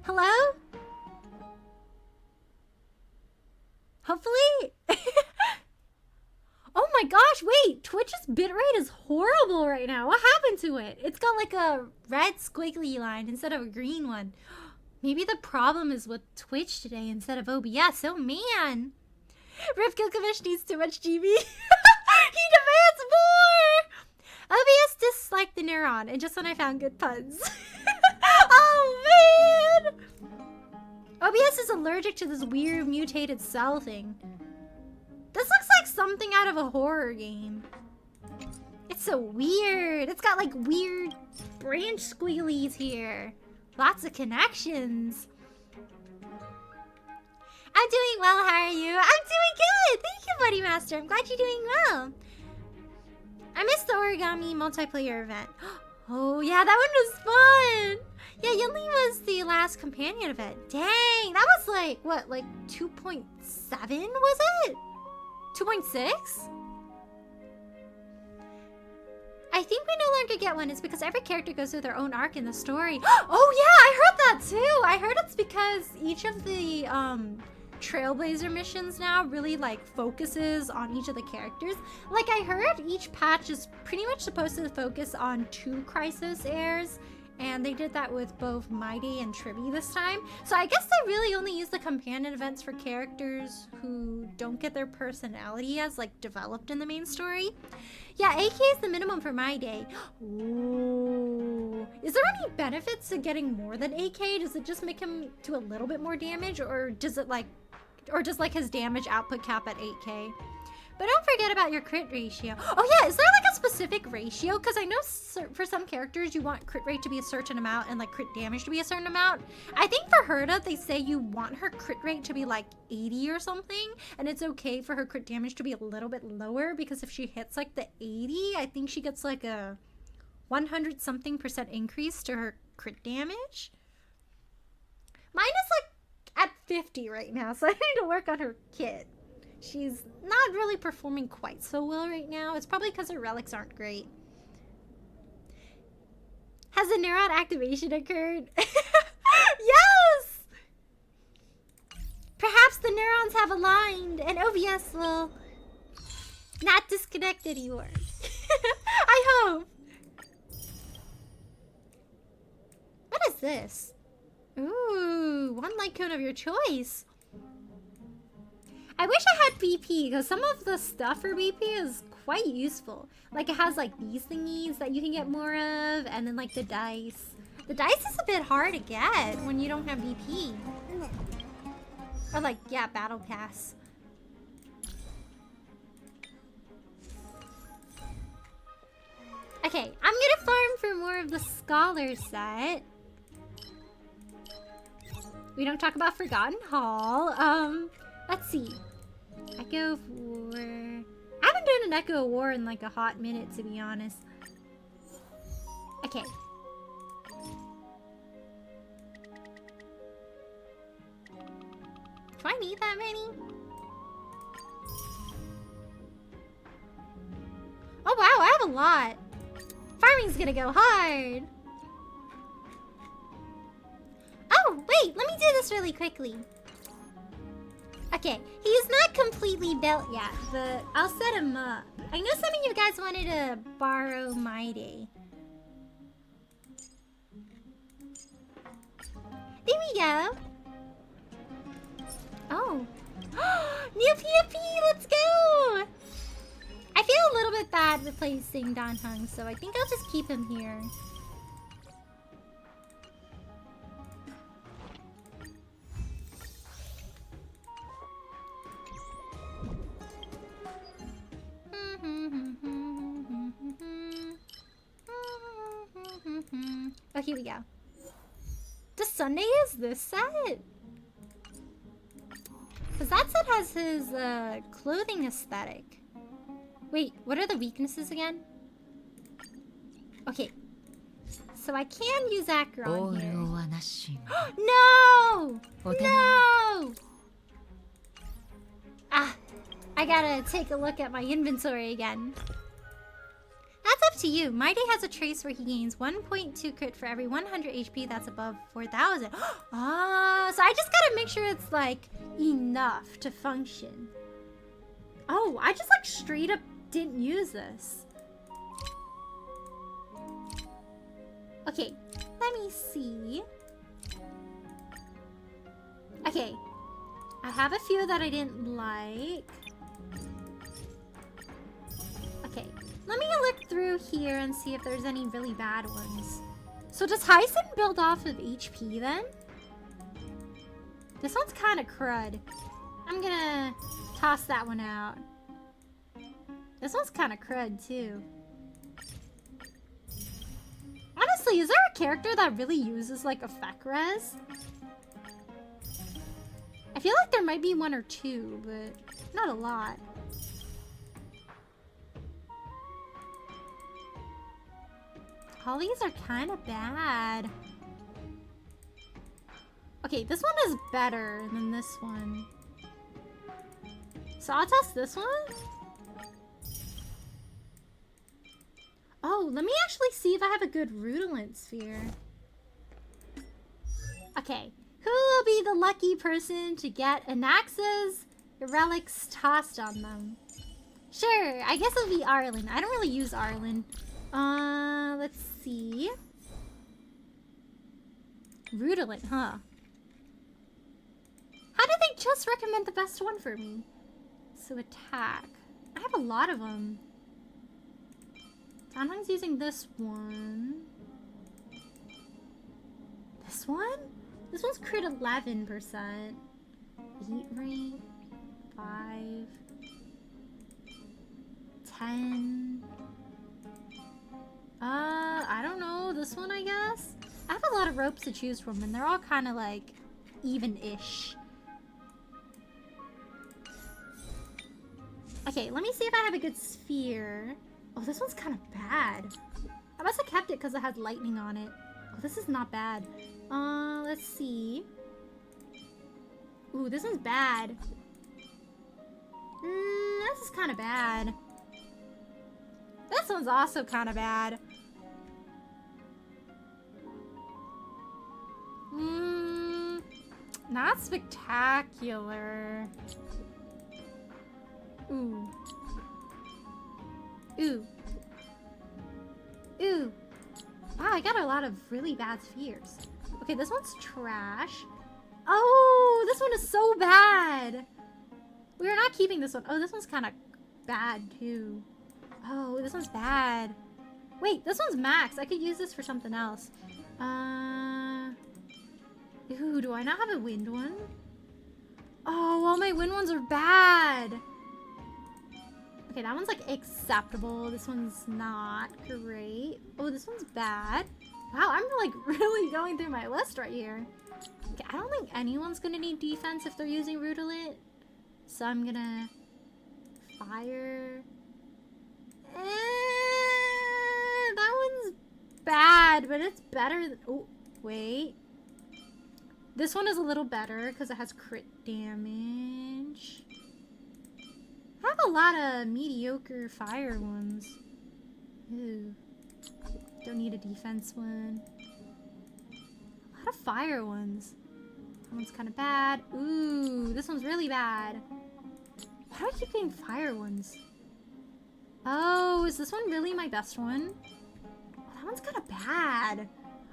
Hello? Hopefully? Oh my gosh, wait! Twitch's bitrate is horrible right now. What happened to it? It's got like a red squiggly line instead of a green one. Maybe the problem is with Twitch today instead of OBS. Oh man! Rip Gilgamesh needs too much GB. He demands more! OBS disliked the neuron, and just when I found good puns. Oh man! OBS is allergic to this weird mutated cell thing. This looks like something out of a horror game. It's so weird. It's got like weird branch squealies here. Lots of connections. I'm doing well, how are you? I'm doing good! Thank you, Buddy Master. I'm glad you're doing well. I missed the origami multiplayer event. Oh yeah, that one was fun! Yeah, Yunli was the last companion event. Dang, that was like, what, like 2.7 was it? 2.6? I think we no longer get one. It's because every character goes through their own arc in the story. Oh yeah, I heard that too! I heard it's because each of the Trailblazer missions now really like focuses on each of the characters. Like I heard each patch is pretty much supposed to focus on 2 Chrysos heirs, and they did that with both Mydei and Trivi this time. So I guess they really only use the companion events for characters who don't get their personality as like developed in the main story. Yeah, AK is the minimum for Mydei. Ooh. Is there any benefits to getting more than AK? Does it just make him do a little bit more damage, or does it like, or does like his damage output cap at 8k? But don't forget about your crit ratio. Oh yeah, is there like a specific ratio? Because I know for some characters you want crit rate to be a certain amount and like crit damage to be a certain amount. I think for Herta, they say you want her crit rate to be like 80 or something. And it's okay for her crit damage to be a little bit lower, because if she hits like the 80, I think she gets like a 100 something% increase to her crit damage. Mine is like at 50 right now, so I need to work on her kit. She's not really performing quite so well right now. It's probably because her relics aren't great. Has the neuron activation occurred? Yes! Perhaps the neurons have aligned and OBS will not disconnect anymore. I hope. What is this? Ooh, one light cone of your choice. I wish I had BP, because some of the stuff for BP is quite useful. Like it has like these thingies that you can get more of, and then like the dice. The dice is a bit hard to get when you don't have BP. Or like, yeah, battle pass. Okay, I'm gonna farm for more of the scholar set. We don't talk about Forgotten Hall. Let's see. Echo of War. I haven't done an Echo of War in like a hot minute, to be honest. Okay. Do I need that many? Oh wow, I have a lot. Farming's gonna go hard. Oh, wait, let me do this really quickly. Okay, he's not completely built yet, but I'll set him up. I know some of you guys wanted to borrow Mydei. There we go. Oh. New PFP, let's go! I feel a little bit bad replacing Dan Hung, so I think I'll just keep him here. Oh, here we go. The Sunday is this set? Because that set has his clothing aesthetic. Wait, what are the weaknesses again? Okay. So I can use Acheron here. No! No! Ah, I gotta take a look at my inventory again. That's to you. Mydei has a trace where he gains 1.2 crit for every 100 HP that's above 4,000. Ah, so I just gotta make sure it's like enough to function. Oh, I just like straight up didn't use this. Okay, let me see. Okay, I have a few that I didn't like. Okay, let me look through here and see if there's any really bad ones. So does Hyson build off of HP then? This one's kind of crud. I'm gonna toss that one out. This one's kind of crud too. Honestly, is there a character that really uses like effect res? I feel like there might be one or two, but not a lot. All these are kind of bad. Okay, this one is better than this one. So I'll test this one. Oh, let me actually see if I have a good Rudolent sphere. Okay, who will be the lucky person to get Anaxa's relics tossed on them? Sure, I guess it'll be Arlen. I don't really use Arlen. Let's see. Rudolent, huh? How did they just recommend the best one for me? So attack. I have a lot of them. Donhung's using this one. This one? This one's crit 11%. 8 rank. 5. 10. I don't know. This one, I guess? I have a lot of ropes to choose from, and they're all kind of like even-ish. Okay, let me see if I have a good sphere. Oh, this one's kind of bad. I must have kept it because it has lightning on it. Oh, this is not bad. Let's see. Ooh, this one's bad. This is kind of bad. This one's also kind of bad. Not spectacular. Ooh. Ooh. Ooh. Wow, I got a lot of really bad spheres. Okay, this one's trash. Oh, this one is so bad. We're not keeping this one. Oh, this one's kind of bad too. Oh, this one's bad. Wait, this one's max. I could use this for something else. Ooh, do I not have a wind one? Oh, all my wind ones are bad. Okay, that one's like acceptable. This one's not great. Oh, this one's bad. Wow, I'm like really going through my list right here. Okay, I don't think anyone's gonna need defense if they're using Rudolent. So I'm gonna fire. That one's bad, but it's better than... Oh, wait. This one is a little better because it has crit damage. I have a lot of mediocre fire ones. Ooh. Don't need a defense one. A lot of fire ones. That one's kind of bad. Ooh, this one's really bad. Why do I keep getting fire ones? Oh, is this one really my best one? Oh, that one's kind of bad.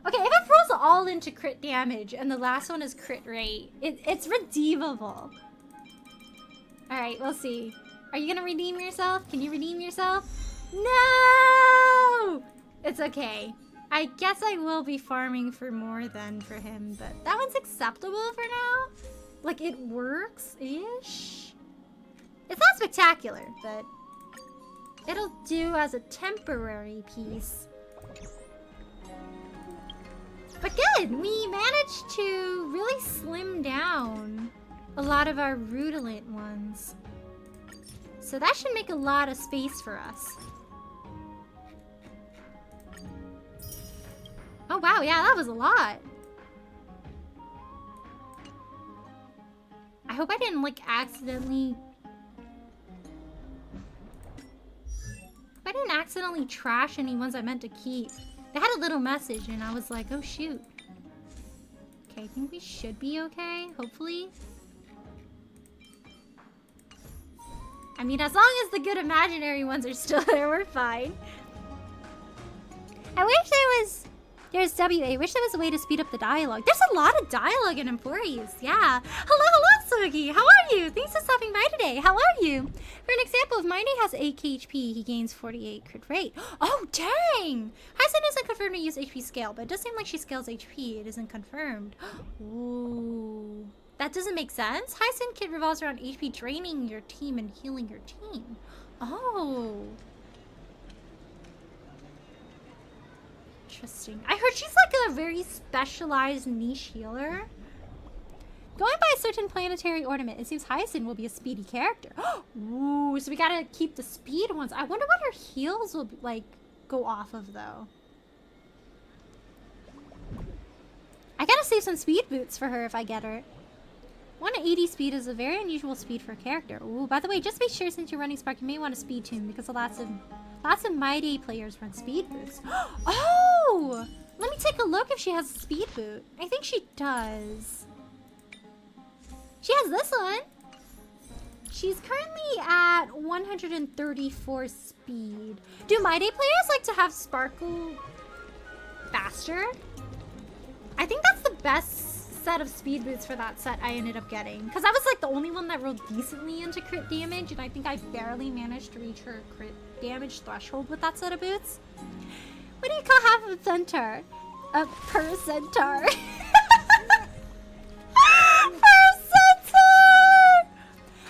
Okay, if it rolls all into crit damage and the last one is crit rate, it's redeemable. Alright, we'll see. Are you gonna redeem yourself? Can you redeem yourself? No! It's okay. I guess I will be farming for more than for him, but that one's acceptable for now. Like, it works-ish. It's not spectacular, but it'll do as a temporary piece. But good! We managed to really slim down a lot of our Rudolent ones. So that should make a lot of space for us. Oh wow, yeah, that was a lot. I hope I didn't like accidentally... I didn't accidentally trash any ones I meant to keep. They had a little message and I was like, oh shoot. Okay, I think we should be okay, hopefully. I mean, as long as the good imaginary ones are still there, we're fine. I wish there's WA. I wish there was a way to speed up the dialogue. There's a lot of dialogue in Emporius. Yeah. Hello, Sugi. How are you? Thanks for stopping by today. How are you? For an example, if Mydei has 8 HP, he gains 48 crit rate. Oh, dang! Hyson isn't confirmed to use HP scale, but it does seem like she scales HP. It isn't confirmed. Ooh. That doesn't make sense. Hyson kit revolves around HP draining your team and healing your team. Oh. Interesting. I heard she's like a very specialized niche healer. Going by a certain planetary ornament, it seems Hyacinth will be a speedy character. Ooh, so we gotta keep the speed ones. I wonder what her heals will like go off of though. I gotta save some speed boots for her if I get her. 180 speed is a very unusual speed for a character. Ooh, by the way, just be sure since you're running Spark, you may want a speed tune because lots of Mydei players run speed boots. Oh! Let me take a look if she has a speed boot. I think she does. She has this one. She's currently at 134 speed. Do Mydei players like to have Sparkle faster? I think that's the best set of speed boots for that set I ended up getting. Because I was like the only one that rolled decently into crit damage, and I think I barely managed to reach her crit damage threshold with that set of boots. What do you call half a centaur? A per centaur. Per centaur!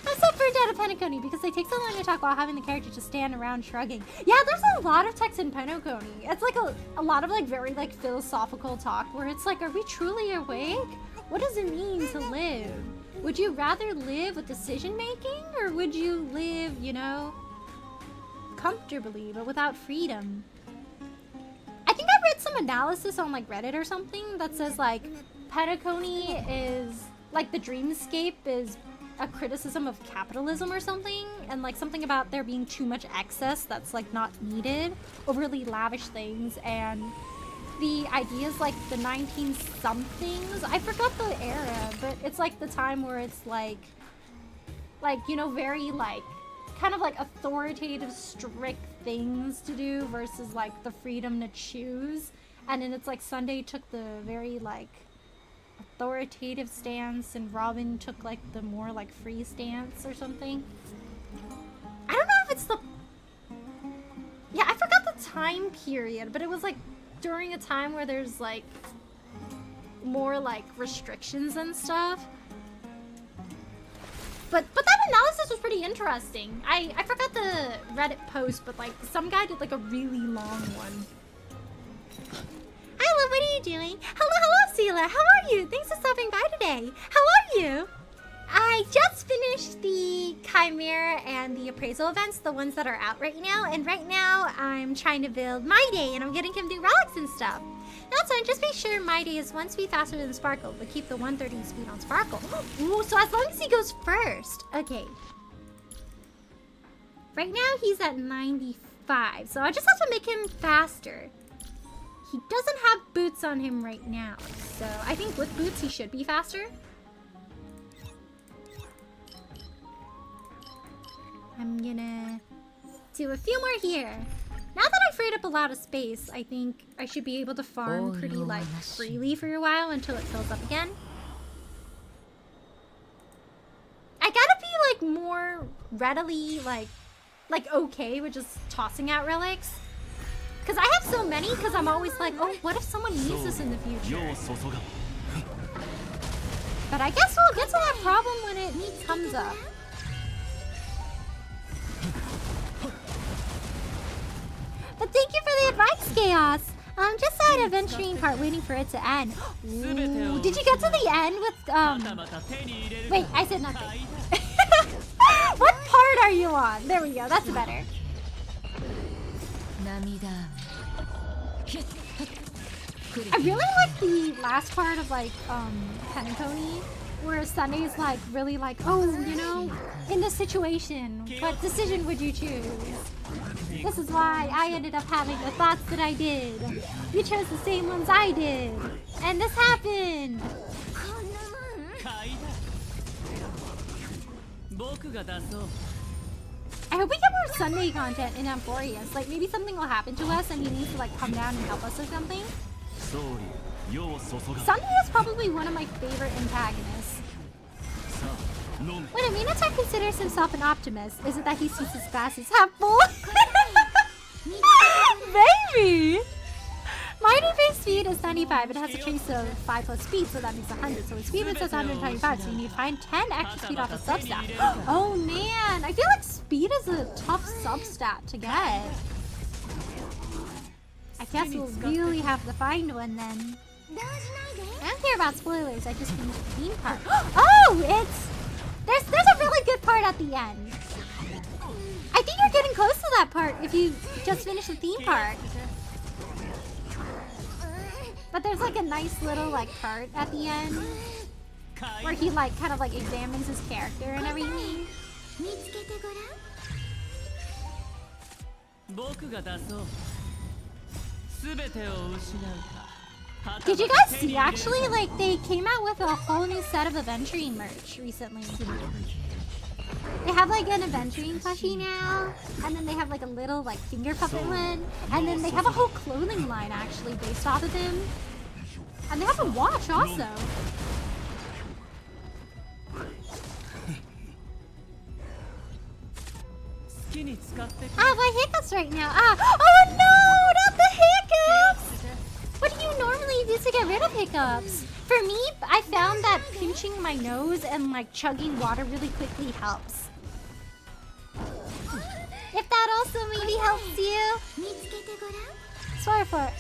I'm so burned out of Penacony because they take so long to talk while having the character just stand around shrugging. Yeah, there's a lot of text in Penacony. It's like a lot of like very like philosophical talk where it's like, are we truly awake? What does it mean to live? Would you rather live with decision making, or would you live, you know, comfortably but without freedom? I think I read some analysis on like Reddit or something that says like Penacony is like the dreamscape is a criticism of capitalism or something, and like something about there being too much excess that's like not needed, overly lavish things, and the ideas like the 19-somethings. I forgot the era, but it's like the time where it's like you know, very like kind of like authoritative, strict things to do versus like the freedom to choose. And then it's like Sunday took the very like authoritative stance and Robin took like the more like free stance or something. I don't know if it's the... Yeah, I forgot the time period, but it was like during a time where there's like more like restrictions and stuff. But that analysis was pretty interesting. I forgot the Reddit post, but like some guy did like a really long one. Hi, love, what are you doing? Hello, Sela. How are you? Thanks for stopping by today. How are you? I just finished the Chimera and the appraisal events, the ones that are out right now. And right now, I'm trying to build Mydei, and I'm getting him do relics and stuff. That's fine. Just make sure Mydei is 1 speed faster than Sparkle, but keep the 130 speed on Sparkle. Ooh, so as long as he goes first. Okay. Right now, he's at 95, so I just have to make him faster. He doesn't have boots on him right now, so I think with boots, he should be faster. I'm gonna do a few more here. Now that I've freed up a lot of space, I think I should be able to farm pretty like freely for a while until it fills up again. I gotta be like more readily like okay with just tossing out relics. Cause I have so many, cause I'm always like, oh, what if someone needs this in the future? But I guess we'll get to that problem when it comes up. But thank you for the advice, Chaos. Just at adventuring part, waiting for it to end. Ooh, did you get to the end with Wait, I said nothing. What part are you on? There we go. That's better. I really like the last part of like Penacony, where Sunny's like really like, oh, you know, in this situation, what decision would you choose? This is why I ended up having the thoughts that I did. You chose the same ones I did. And this happened. I hope we get more Sunday content in Amphorius. Like maybe something will happen to us and he needs to like come down and help us or something. Sunday is probably one of my favorite antagonists. When a Minotaur considers himself an optimist, is it that he sees his glass as half full? Maybe! Mighty base speed is 95. It has a trace of 5 plus speed, so that makes 100. So his speed says 125, so you need to find 10 extra speed off of substat. Oh man, I feel like speed is a tough substat to get. I guess we'll really have to find one then. I don't care about spoilers, I just finished the theme part. Oh, it's... There's a really good part at the end. I think you're getting close to that part if you just finish the theme part. But there's like a nice little like part at the end where he like kind of like examines his character and everything. Did you guys see actually like they came out with a whole new set of Aventurine merch recently? They have like an Aventurine plushie now, and then they have like a little like finger puppet one, and then they have a whole clothing line actually based off of him. And they have a watch also. My hiccups right now. Oh no, not the hiccups! What do you normally do to get rid of hiccups? For me, I found that pinching my nose and like chugging water really quickly helps. If that also maybe helps you. Sorry for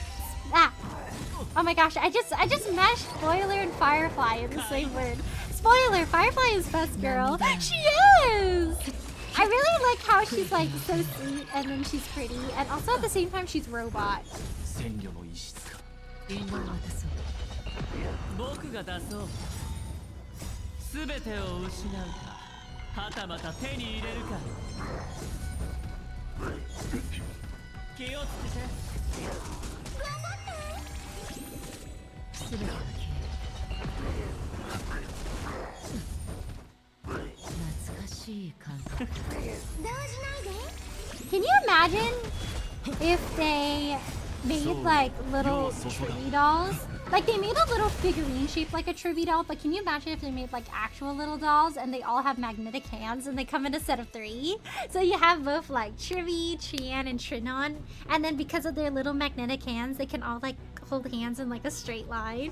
oh my gosh, I just meshed Spoiler and Firefly in the same word. Spoiler, Firefly is best girl. She is! I really like how she's like so sweet and then she's pretty and also at the same time she's robot. Can you imagine if they made like little trivy dolls? Like they made a little figurine shaped like a trivy doll, but can you imagine if they made like actual little dolls and they all have magnetic hands and they come in a set of 3? So you have both like Trivy, Trian, and Trinon, and then because of their little magnetic hands, they can all like hold hands in like a straight line.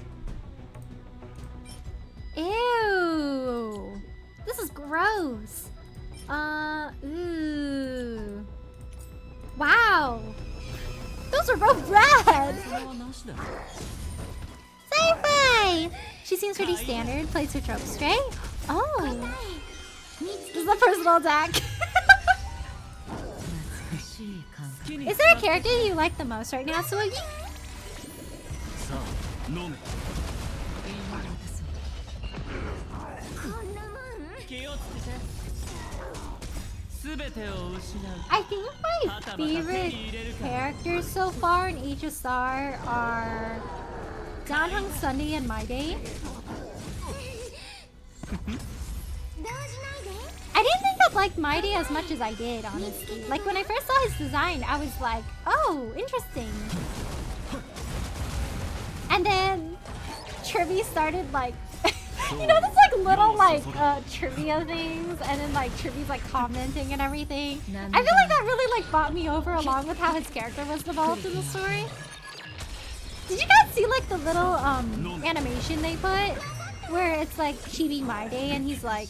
Ew! This is gross. Ooh. Wow. Those are both red. Sci-fi! She seems pretty standard, plays her tropes straight. Oh. This is a personal attack. Is there a character you like the most right now, Suogi? I think my favorite characters so far in HSR are Danheng, Sunday, and Mydei. I didn't think I liked Mydei as much as I did, honestly. Like when I first saw his design, I was like, oh, interesting. And then Trivy started like you know, there's like little like trivia things, and then like Trivy's like commenting and everything. I feel like that really like bought me over along with how his character was developed in the story. Did you guys see like the little animation they put where it's like Chibi Mydei and he's like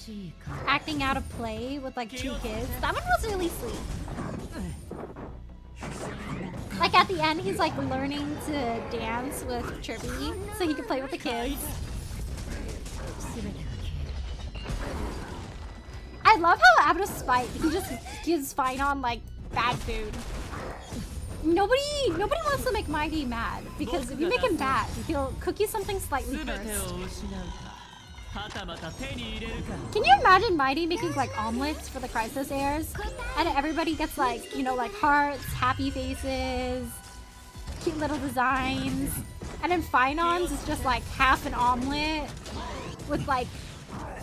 acting out a play with like 2 kids? That one was really sweet. Like at the end, he's like learning to dance with Trivy so he can play with the kids. I love how out of spite he just gives Finon like bad food. Nobody wants to make Mydei mad because if you make him bad, he'll cook you something slightly first. Can you imagine Mydei making like omelets for the Crisis heirs? And everybody gets like, you know, like hearts, happy faces, cute little designs. And then Finons is just like half an omelet with like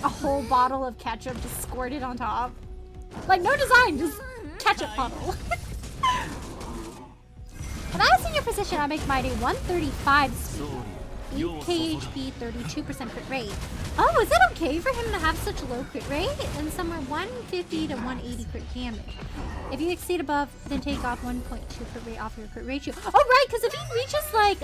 a whole bottle of ketchup just squirted on top. Like no design, just ketchup bottle. When I was in your position, I make Mydei 135 speed, 8k HP, 32% crit rate. Oh, is it okay for him to have such a low crit rate? And somewhere 150 to 180 crit damage. If you exceed above, then take off 1.2 crit rate off your crit ratio. Oh, right, because if he reaches like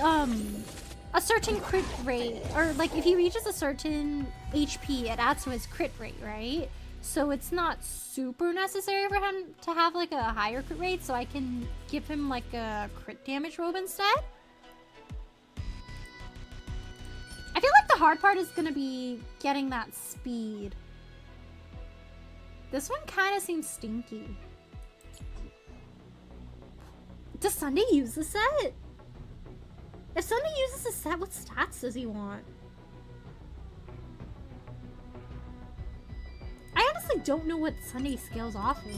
a certain crit rate, or like if he reaches a certain HP, it adds to his crit rate, right? So it's not super necessary for him to have like a higher crit rate, so I can give him like a crit damage robe instead. I feel like the hard part is gonna be getting that speed. This one kind of seems stinky. Does Sunday use the set? If Sunday uses the set, what stats does he want? I honestly don't know what Sunday scales off of.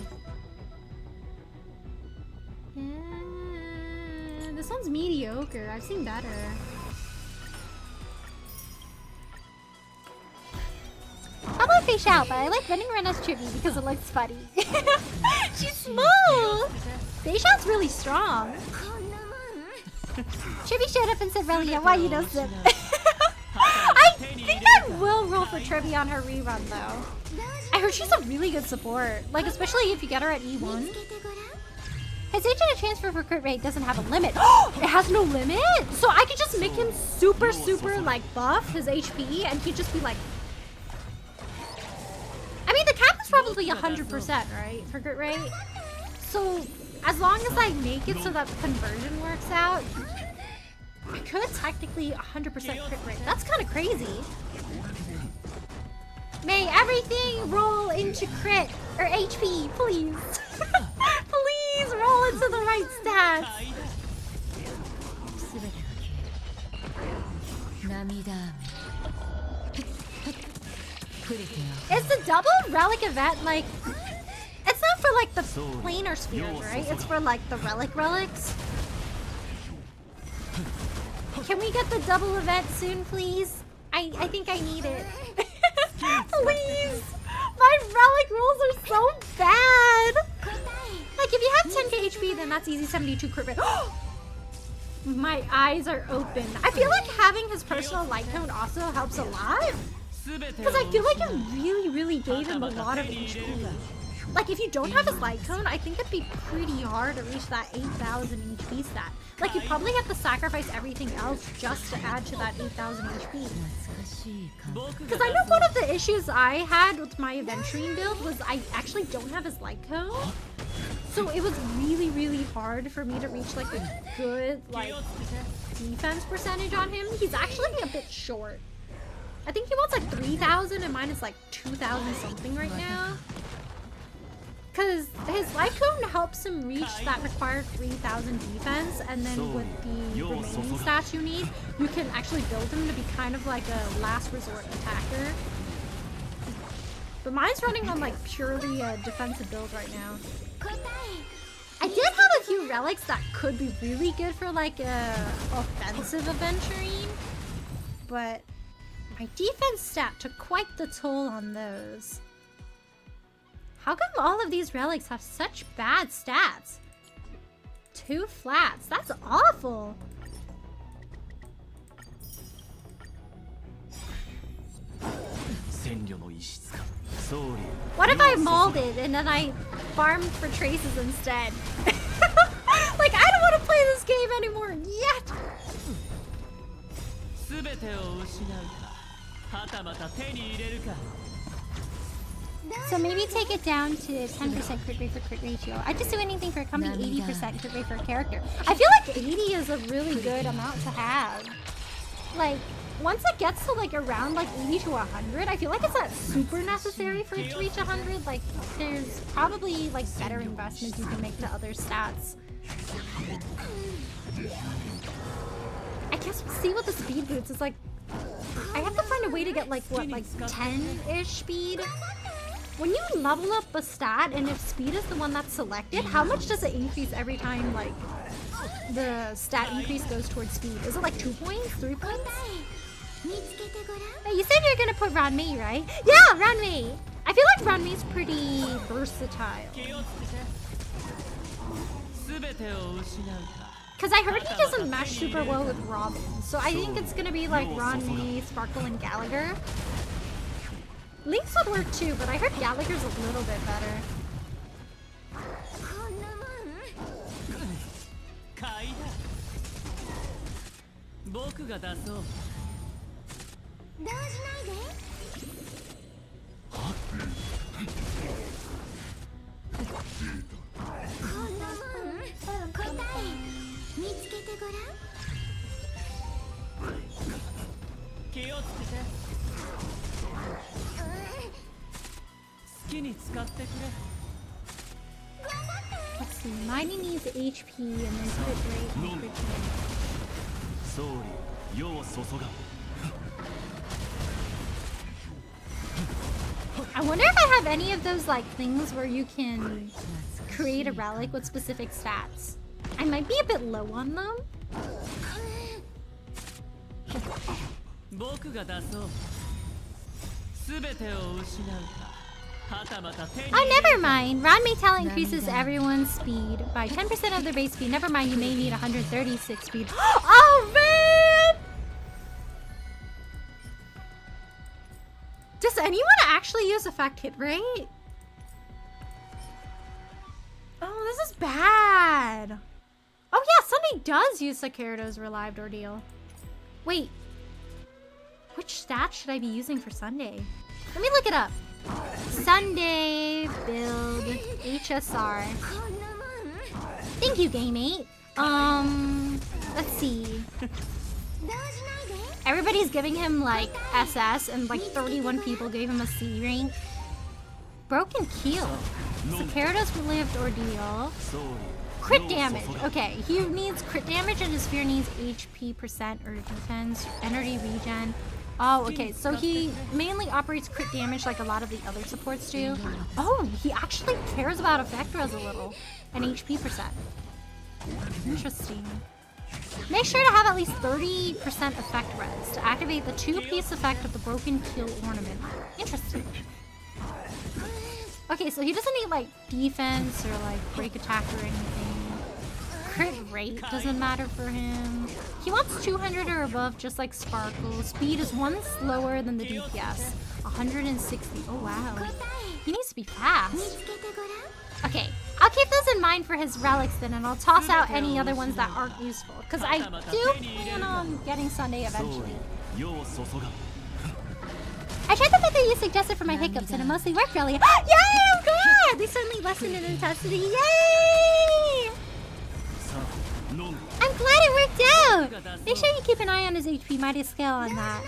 Yeah, this one's mediocre. I've seen better. I love Fish Out, but I like running around as Chibi because it looks funny. She's small! Fish Out's really strong. Chibi showed up and said, Relia, why you don't sip? I think I will roll for Tribi on her rerun though. I heard she's a really good support, like especially if you get her at E1. His agent transfer for crit rate doesn't have a limit. It has no limit? So I could just make him super like buff his HP and he'd just be like... I mean the cap is probably 100%, right? For crit rate. So as long as I make it so that the conversion works out, I could technically 100% crit rate. That's kind of crazy. May everything roll into crit or HP, please. Please roll into the right stats. Is the double relic event like... It's not for like the planar spheres, right? It's for like the relics. Can we get the double event soon, please? I think I need it. Please! My relic rolls are so bad! Like, if you have 10k HP, then that's easy 72 crit rate. My eyes are open. I feel like having his personal light cone also helps a lot. Because I feel like it really gave him a lot of HP. Like, if you don't have his light cone, I think it'd be pretty hard to reach that 8,000 HP stat. Like, you probably have to sacrifice everything else just to add to that 8,000 HP. Because I know one of the issues I had with my Aventurine build was I actually don't have his light cone. So it was really hard for me to reach, like, a good, like, defense percentage on him. He's actually a bit short. I think he wants, like, 3,000 and mine is, like, 2,000 something right now. Because his light cone helps him reach that required 3,000 defense, and then with the remaining stats you need, you can actually build him to be kind of like a last resort attacker. But mine's running on like purely a defensive build right now. I did have a few relics that could be really good for like a offensive Aventurine, but my defense stat took quite the toll on those. How come all of these relics have such bad stats? 2 flats, that's awful. What if I mauled it and then I farmed for traces instead? Like, I don't want to play this game anymore yet! So maybe take it down to 10% crit rate for crit ratio. I just do anything for a company, 80% crit rate for a character. I feel like 80 is a really good amount to have. Like, once it gets to like around like 80 to 100, I feel like it's not super necessary for it to reach 100. Like, there's probably like better investments you can make to other stats. I guess we'll see what the speed boots is like. I have to find a way to get like what, like 10-ish speed? When you level up a stat and if speed is the one that's selected, how much does it increase every time like the stat increase goes towards speed? Is it like 2 points, 3 points? Hey, you said you're gonna put Ranmei, right? Yeah, Ranmei! I feel like Ranmei's pretty versatile. Because I heard he doesn't mesh super well with Robin. So I think it's gonna be like Ranmei, Sparkle, and Gallagher. Lynx would work too, but I heard Gallagher's a little bit better. Let's see, Mydei needs HP and there's crit rate and crit chance. I wonder if I have any of those like things where you can create a relic with specific stats. I might be a bit low on them. Oh, never mind. Ranmei talent increases everyone's speed by 10% of their base speed. Never mind, you may need 136 speed. Oh, man! Does anyone actually use effect hit rate? Oh, this is bad. Oh, yeah, Sunday does use Sakirato's Relived Ordeal. Wait. Which stat should I be using for Sunday? Let me look it up. Sunday build HSR. Thank you, Game8. Let's see. Everybody's giving him like SS, and like 31 people gave him a C rank. Broken Keel. Sakirato's Relived Ordeal. Crit damage. Okay, he needs crit damage and his sphere needs HP percent or defense, energy regen. Oh, okay, so he mainly operates crit damage like a lot of the other supports do. Oh, he actually cares about effect res a little and HP percent. Interesting. Make sure to have at least 30% effect res to activate the 2-piece effect of the Broken Keel ornament. Interesting. Okay, so he doesn't need like defense or like break attack or anything. Crit rate doesn't matter for him. He wants 200 or above, just like Sparkle. Speed is 1 slower than the DPS. 160. Oh wow. He needs to be fast. Okay, I'll keep those in mind for his relics then, and I'll toss out any other ones that aren't useful. Because I do plan on getting Sunday eventually. I tried the method you suggested for my hiccups, and it mostly worked really. Yay! I'm glad! They certainly lessened in intensity. Yay! I'm glad it worked out! Make sure you keep an eye on his HP. Mighty scale on that.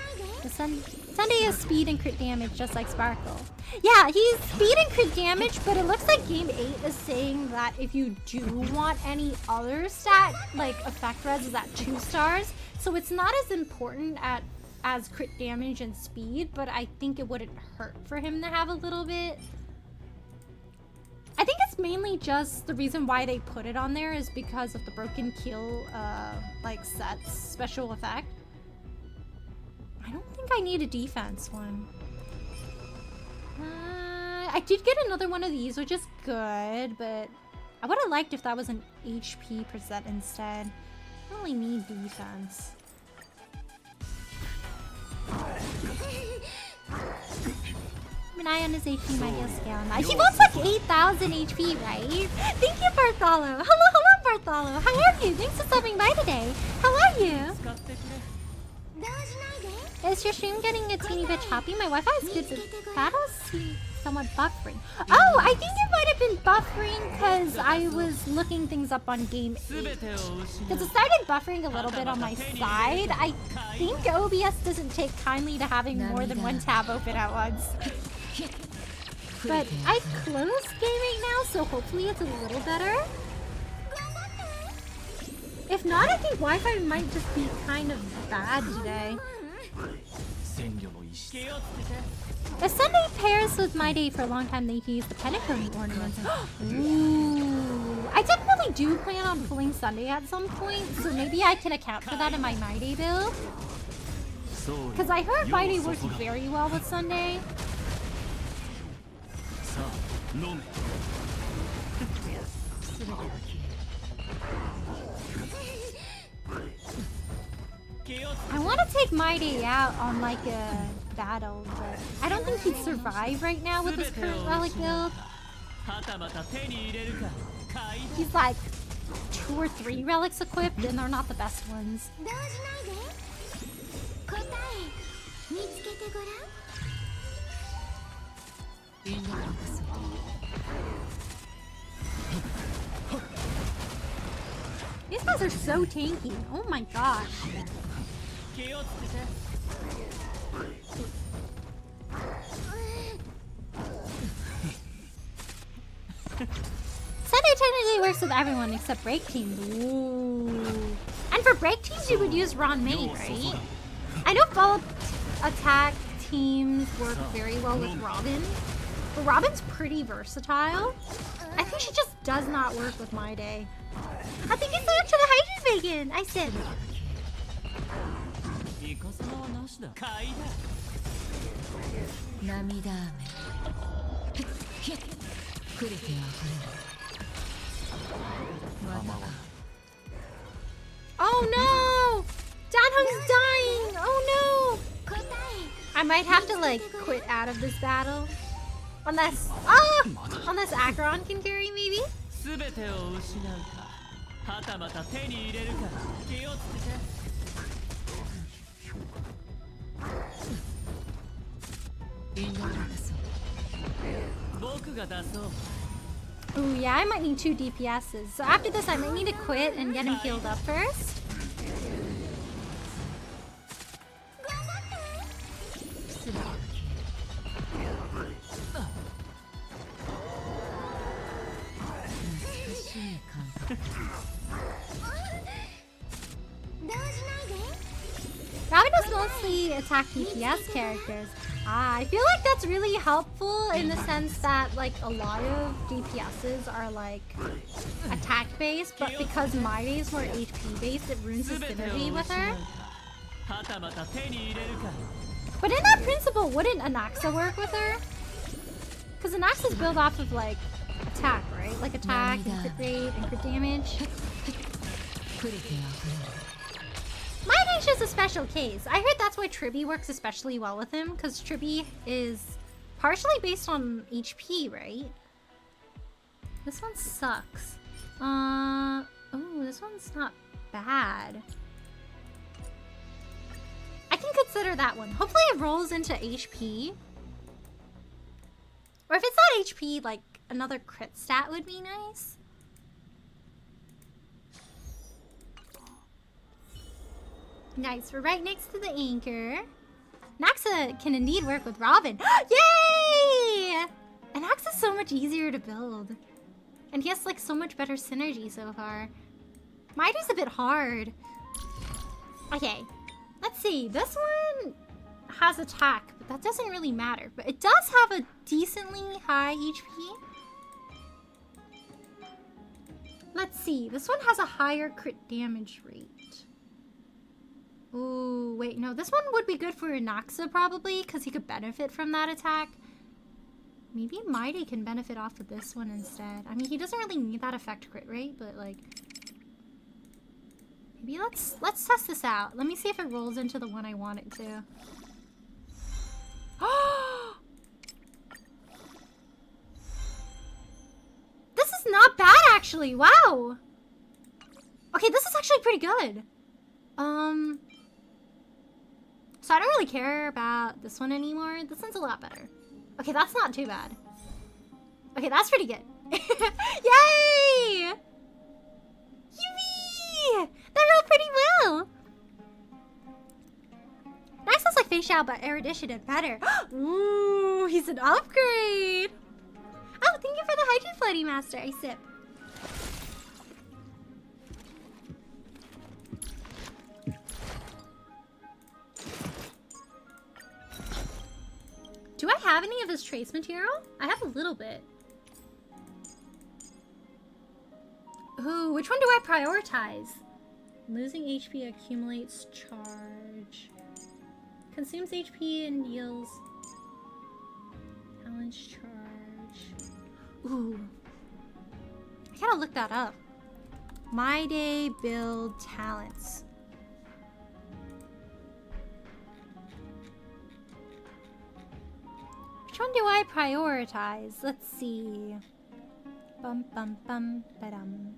Sunday has speed and crit damage, just like Sparkle. Yeah, he's speed and crit damage, but it looks like Game 8 is saying that if you do want any other stat, like effect res is at 2 stars. So it's not as important as crit damage and speed, but I think it wouldn't hurt for him to have a little bit. I think it's mainly just the reason why they put it on there is because of the Broken Keel like sets special effect. I don't think I need a defense one. I did get another one of these, which is good, but I would have liked if that was an HP percent instead. I don't really need defense. Keep an eye on his HP, my deal scale. He wants like 8,000 HP, right? Thank you, Bartholo. Hello, Bartholo. How are you? Thanks for stopping by today. How are you? Is your stream getting a teeny bit choppy? My Wi-Fi is good, but battles seem somewhat buffering. Oh, I think it might have been buffering because I was looking things up on Game 8. Because it started buffering a little bit on my side. I think OBS doesn't take kindly to having more than one tab open at once. But I closed Game 8 now, so hopefully it's a little better. If not, I think Wi-Fi might just be kind of bad today. If Sunday pairs with Mydei for a long time, they can use the Pentacone ornaments. Ooh. I definitely do plan on pulling Sunday at some point, so maybe I can account for that in my Mydei build. Because I heard Mydei works very well with Sunday. I want to take Mydei out on like a battle, but I don't think he'd survive right now with his current relic build. He's like 2 or 3 relics equipped, and they're not the best ones. These guys are so tanky. Oh my gosh. Sunday technically works with everyone except break teams. Ooh. And for break teams, you would use Ron May, right? I know full attack teams work very well with Robin, but Robin's pretty versatile. I think she just does not work with Mydei. I think it's so much for the hydrogen bacon. I said. Oh no! Danhung's dying! Oh no! I might have to like quit out of this battle. Unless Acheron can carry maybe? Ooh, yeah, I might need 2 DPSs. So after this, I might need to quit and get him healed up first. Robin does mostly attack DPS characters. I feel like that's really helpful in the sense that like a lot of DPSs are like attack based, but because Mydei's more HP based, it ruins his synergy with her. But in that principle, wouldn't Anaxa work with her? Because Anaxa's built off of like attack, right? Like attack and crit rate and crit damage. Mydei's just a special case. I heard that's why Tribby works especially well with him, because Tribby is partially based on HP, right? This one sucks. Oh, this one's not bad. I can consider that one. Hopefully it rolls into HP. Or if it's not HP, like another crit stat would be nice. Nice, we're right next to the anchor. Naxa can indeed work with Robin. Yay! And Naxa's so much easier to build. And he has like so much better synergy so far. Mydei's a bit hard. Okay, let's see. This one has attack, but that doesn't really matter. But it does have a decently high HP. Let's see. This one has a higher crit damage rate. Ooh, wait, no. This one would be good for Naxa probably, because he could benefit from that attack. Maybe Mydei can benefit off of this one instead. I mean, he doesn't really need that effect crit rate, but like... Maybe let's test this out. Let me see if it rolls into the one I want it to. This is not bad, actually. Wow. Okay, this is actually pretty good. So I don't really care about this one anymore. This one's a lot better. Okay, that's not too bad. Okay, that's pretty good. Yay! Yumi! That rolled pretty well. Nice looks like facial, but erudition did better. Ooh, he's an upgrade. Oh, thank you for the hygiene floaty master. I sip. Do I have any of his trace material? I have a little bit. Ooh, which one do I prioritize? Losing HP accumulates charge. Consumes HP and deals challenge charge. Ooh. I gotta look that up. Mydei build talents. Which one do I prioritize? Let's see. Bum bum bum ba-dum.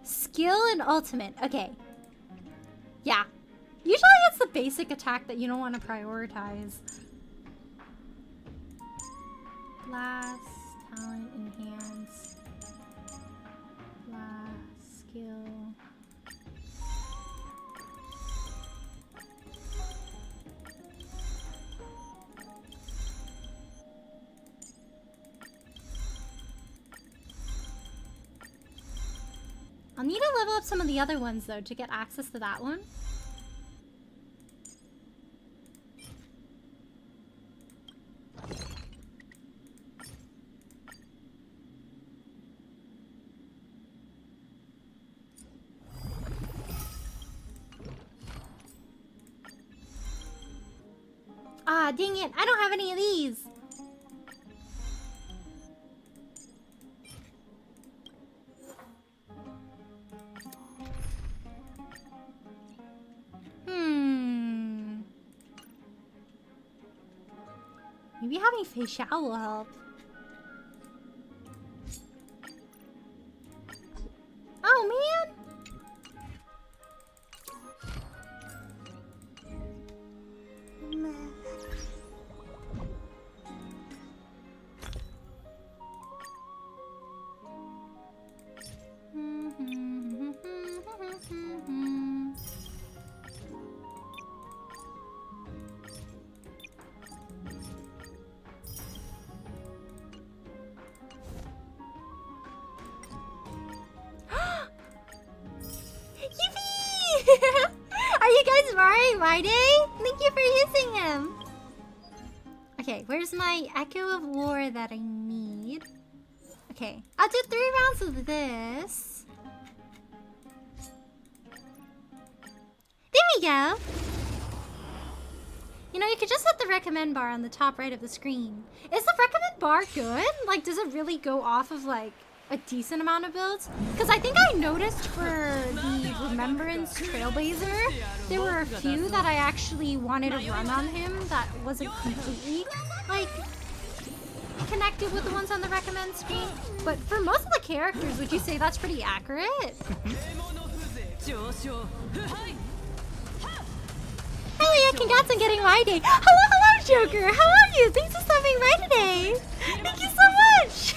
Skill and ultimate. Okay. Yeah. Usually it's the basic attack that you don't want to prioritize. Blast, talent, enhance. Blast, skill. I'll need to level up some of the other ones though to get access to that one. Ah, dang it, I don't have any of these. Maybe having facial will help. Oh man! Are you guys borrowing Mydei? Thank you for using him. Okay, where's my Echo of War that I need? Okay, I'll do 3 rounds of this. There we go. You know, you could just hit the recommend bar on the top right of the screen. Is the recommend bar good? Like, does it really go off of, like, a decent amount of builds? Because I think I noticed for the Remembrance Trailblazer, there were a few that I actually wanted to run on him that wasn't completely, like, connected with the ones on the recommend screen. But for most of the characters, would you say that's pretty accurate? Oh yeah, congrats on getting Mydei. Hello, Joker. How are you? Thanks for stopping by today. Thank you so much.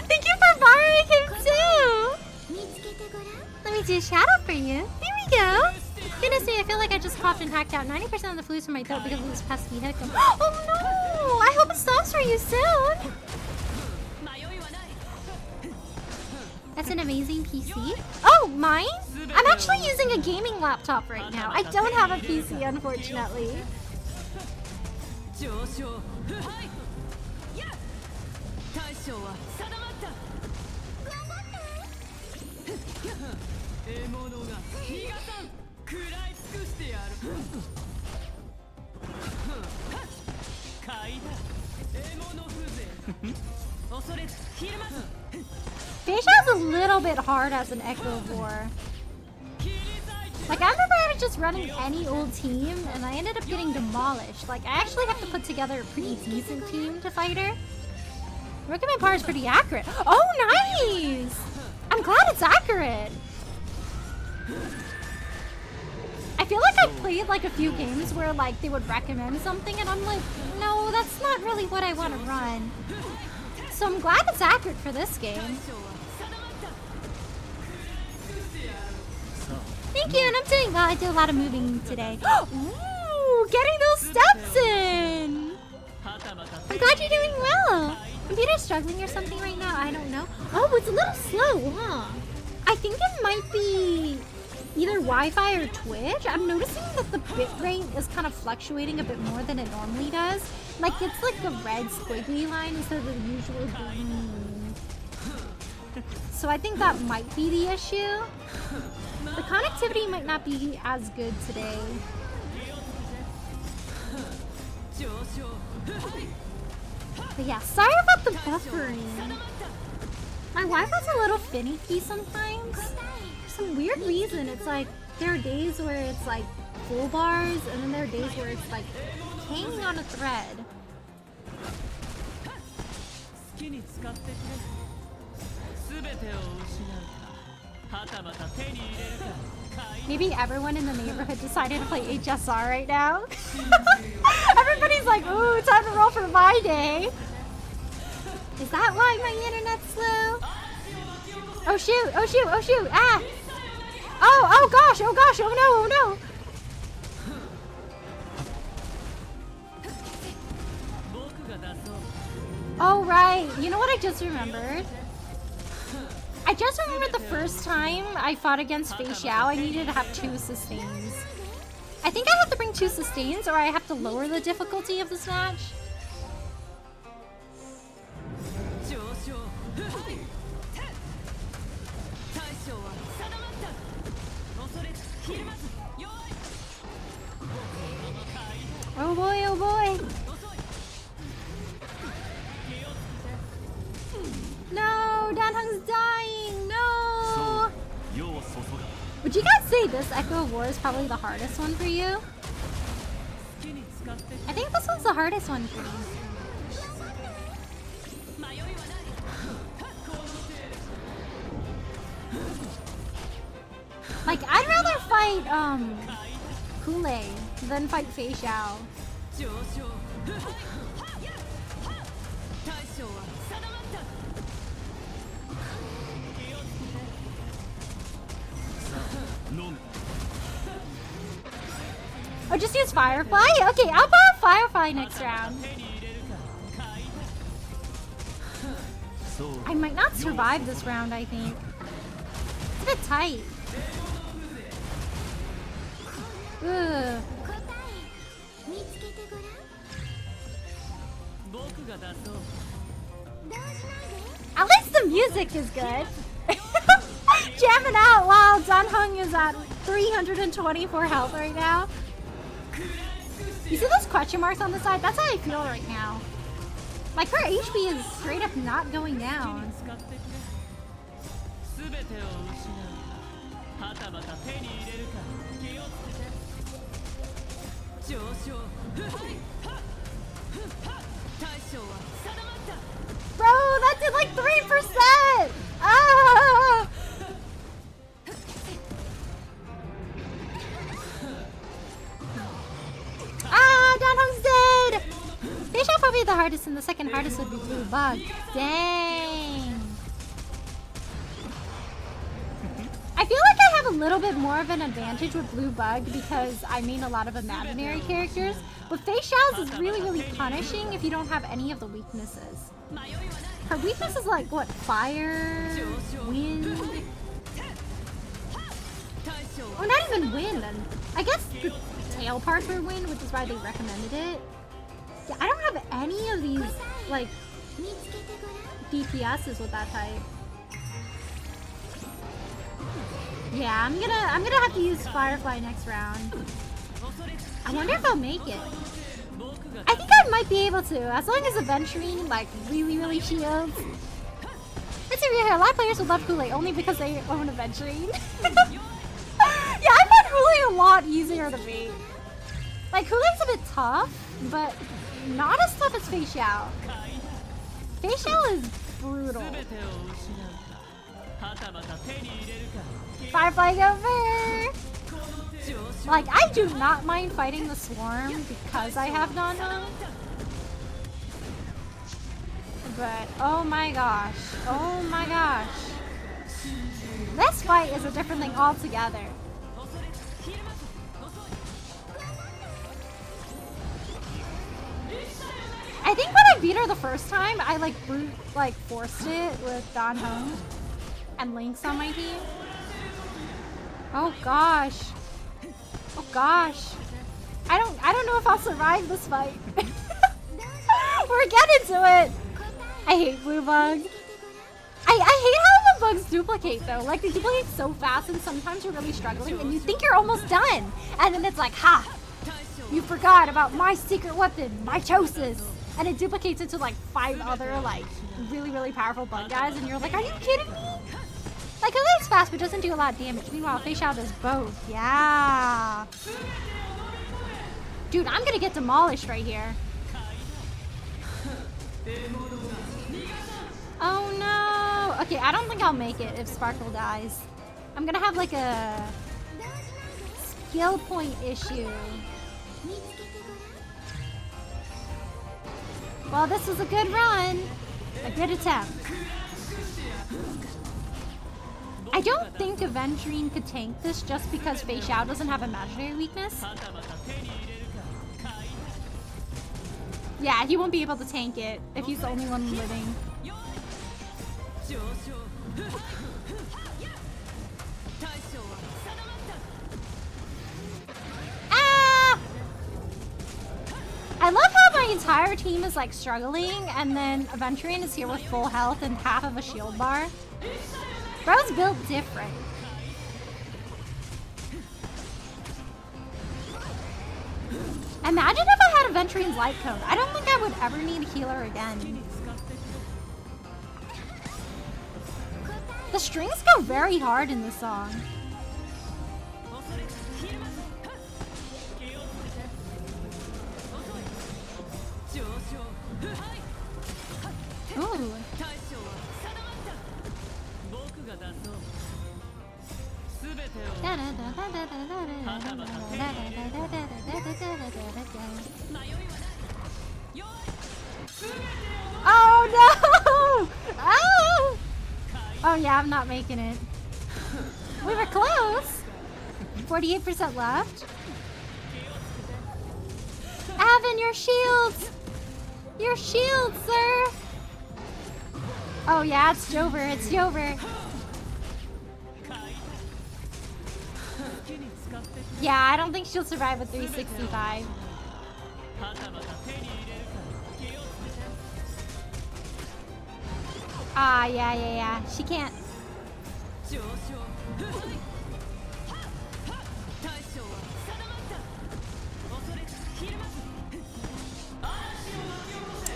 Thank you for borrowing him too. Let me do a shout out for you. There we go. Goodness me, I feel like I just coughed and hacked out 90% of the flues from my throat because of this pesky hiccup. Oh no! I hope it stops for you soon. That's an amazing PC. Oh, mine? I'm actually using a gaming laptop right now. I don't have a PC, unfortunately. Facial's a little bit hard as an Echo of War. Like, I remember I was just running any old team, and I ended up getting demolished. Like, I actually have to put together a pretty decent team to fight her. Recommend bar is pretty accurate. Oh, nice! I'm glad it's accurate. I feel like I've played, like, a few games where, like, they would recommend something, and I'm like, no, that's not really what I want to run. So I'm glad it's accurate for this game. Thank you, and I'm doing well. I do a lot of moving today. Ooh, getting those steps in! I'm glad you're doing well. Computer's struggling or something right now? I don't know. Oh, it's a little slow, huh? I think it might be either Wi-Fi or Twitch, I'm noticing that the bitrate is kind of fluctuating a bit more than it normally does. Like, it's like the red squiggly line instead of the usual green. So I think that might be the issue. The connectivity might not be as good today. But yeah, sorry about the buffering. My Wi-Fi's a little finicky sometimes. For some weird reason, it's like, there are days where it's like full bars, and then there are days where it's like hanging on a thread. Maybe everyone in the neighborhood decided to play HSR right now. Everybody's like, ooh, time to roll for Mydei. Is that why my internet's slow? Oh shoot, oh shoot, oh shoot, ah! Oh gosh, oh gosh, oh no, oh no! Oh right, you know what I just remembered? I just remembered the first time I fought against Fei Xiao, I needed to have 2 sustains. I think I have to bring 2 sustains, or I have to lower the difficulty of this match. Oh boy, oh boy! No, Danhung's dying! No! Would you guys say this Echo of War is probably the hardest one for you? I think this one's the hardest one for me. Like, I'd rather fight, Kool-Aid than fight Fei Xiao. Oh, just use Firefly? Okay, I'll borrow Firefly next round. I might not survive this round, I think. It's a bit tight. Ugh. At least the music is good. Jamming out while Danhung is at 324 health right now. You see those question marks on the side? That's how I feel right now. Like, her HP is straight up not going down. Bro, that did like 3%! Ah! Ah, Danhung's dead! Fei Xiao probably the hardest, and the second hardest would be Blue Bug. Dang. I feel like I have a little bit more of an advantage with Blue Bug because I main a lot of imaginary characters, but Fei Xiao's is really, really punishing if you don't have any of the weaknesses. Her weakness is like, what, fire, wind? Or not even wind, and I guess the tail parts were wind, which is why they recommended it. Yeah, I don't have any of these, like, DPSs with that type. Yeah, I'm gonna have to use Firefly next round. I wonder if I'll make it. I think I might be able to, as long as Aventurine, like, really, really shields. Let's see, here, a lot of players will love Kool-Aid only because they own Aventurine. Yeah, I find Kool-Aid a lot easier to beat. Like, Kool-Aid's a bit tough, but not as tough as Fei Xiao. Fei Xiao is brutal. Firefly over! Like, I do not mind fighting the Swarm because I have Danhung. But, oh my gosh. Oh my gosh. This fight is a different thing altogether. I think when I beat her the first time, I like forced it with Danhung and Lynx on my team. Oh gosh. Oh gosh. I don't know if I'll survive this fight. We're getting to it. I hate blue bug. I hate how the bugs duplicate though. Like they duplicate so fast and sometimes you're really struggling and you think you're almost done. And then it's like, ha! You forgot about my secret weapon, mitosis. And it duplicates into like 5 other like really, really powerful bug guys and you're like, are you kidding me? Like it moves fast but doesn't do a lot of damage. Meanwhile, Fei Xiao does both. Yeah. Dude, I'm gonna get demolished right here. Oh no! Okay, I don't think I'll make it if Sparkle dies. I'm gonna have like a skill point issue. Well, this was a good run. A good attempt. I don't think Aventurine could tank this just because Fei Xiao doesn't have imaginary weakness. Yeah, he won't be able to tank it if he's the only one living. Ah! I love how my entire team is like struggling and then Aventurine is here with full health and half of a shield bar. Bro's built different. Imagine if I had Aventurine's light cone. I don't think I would ever need a healer again. The strings go very hard in this song. Ooh. Oh no! Oh! Oh yeah, I'm not making it. We were close. 48% left. Avon, your shields! Your shields, sir! Oh yeah, it's Jover, it's Jover. Yeah, I don't think she'll survive a 365. Ah, yeah. She can't.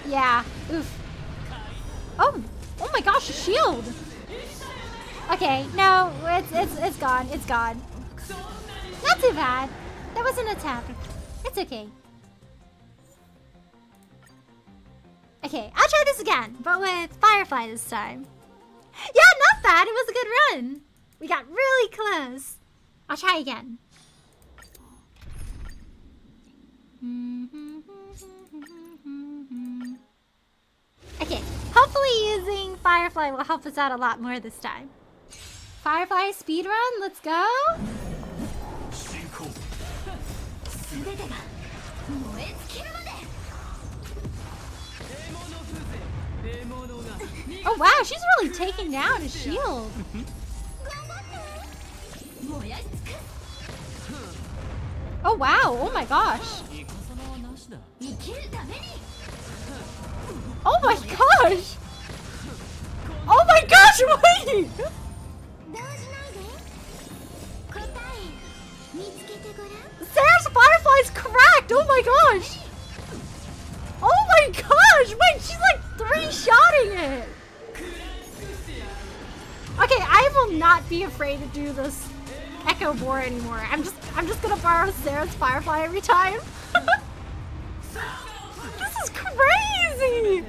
Yeah, oof. Oh my gosh, a shield! Okay, no, it's gone, it's gone. Not too bad. That was an attempt. It's okay. Okay, I'll try this again, but with Firefly this time. Yeah, not bad. It was a good run. We got really close. I'll try again. Okay, hopefully using Firefly will help us out a lot more this time. Firefly speedrun, let's go. Oh wow, she's really taking down his shield. Oh wow, oh my gosh. Oh my gosh! Oh my gosh, wait! Sarah's Firefly's cracked! Oh my gosh! Oh my gosh! Wait, she's like 3-shotting it! Okay, I will not be afraid to do this Echo Boar anymore. I'm just gonna borrow Sarah's Firefly every time. This is crazy!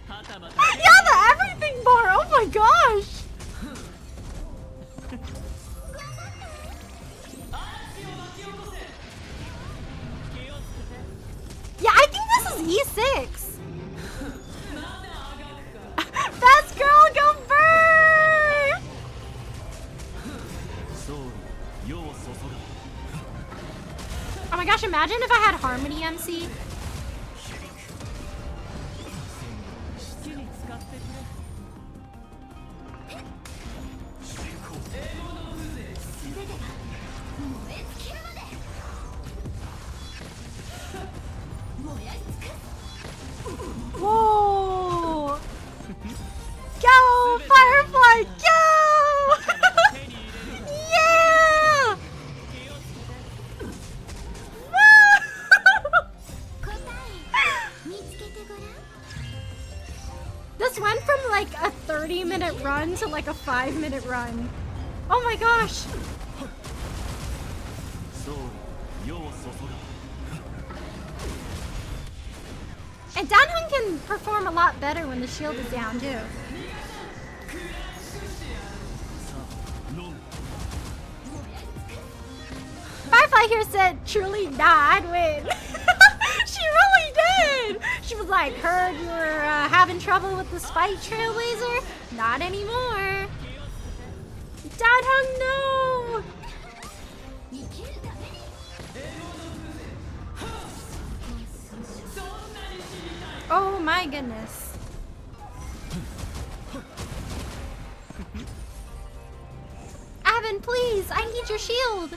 Yeah, the everything bar! Oh my gosh! Yeah, I think this is E6. Best girl, go burn! Oh my gosh, imagine if I had Harmony MC. 10-minute run to like a 5-minute run. Oh my gosh! And Danhun can perform a lot better when the shield is down too. Firefly here said, truly nah, I'd win. She really did! She was like, heard you were having trouble with the Spite Trailblazer? Not anymore. Danhun, no! Oh my goodness. Avon, please, I need your shield.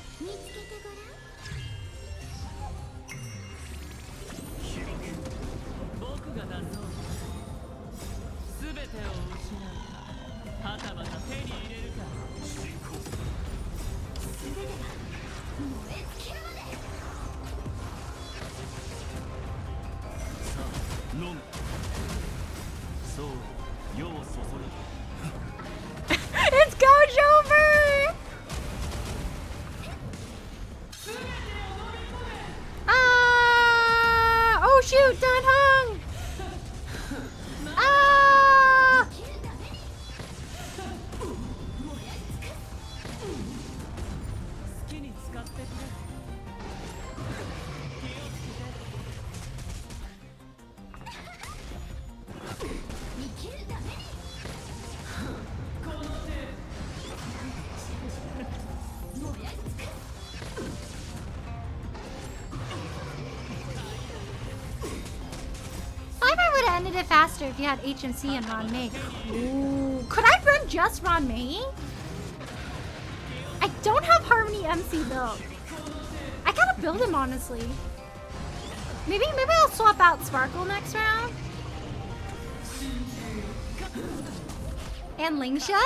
It's Coach over! Ah! Oh shoot, Danhun! Ah! I would have ended it faster if you had HMC and Ron May. Ooh, could I run just Ron May? I don't have Harmony MC built. I gotta build him honestly. Maybe I'll swap out Sparkle next round. And Lingsha?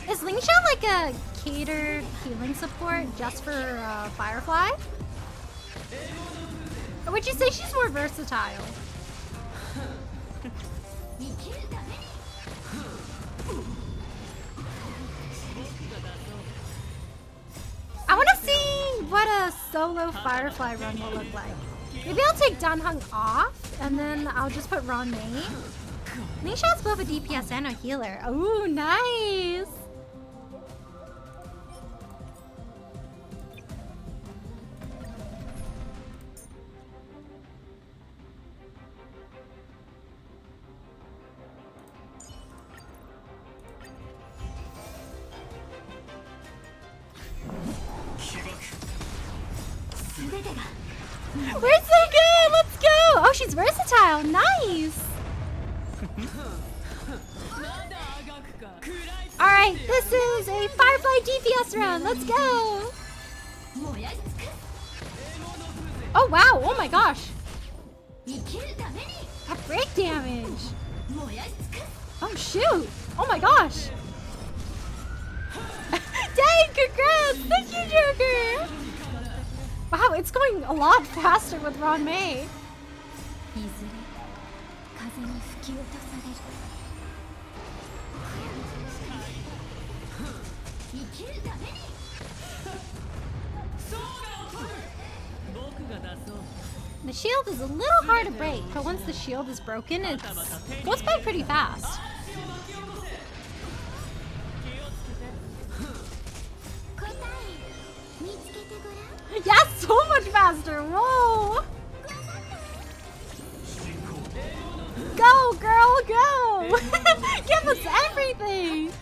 Is Lingsha like a catered healing support just for Firefly? Or would you say she's more versatile? I want to see what a solo Firefly run will look like. Maybe I'll take Danhun off, and then I'll just put Ron May. Nisha's both a DPS and a healer. Ooh, nice! We're so good! Let's go! Oh, she's versatile. Nice! Alright, this is a Firefly DPS round. Let's go! Oh, wow. Oh my gosh. That break damage. Oh, shoot. Oh my gosh. Dang, congrats! Thank you, Joker! Wow, it's going a lot faster with Ron May. The shield is a little hard to break, but once the shield is broken, it goes by pretty fast. Yeah, so much faster. Whoa. Go, girl, go. Give us everything.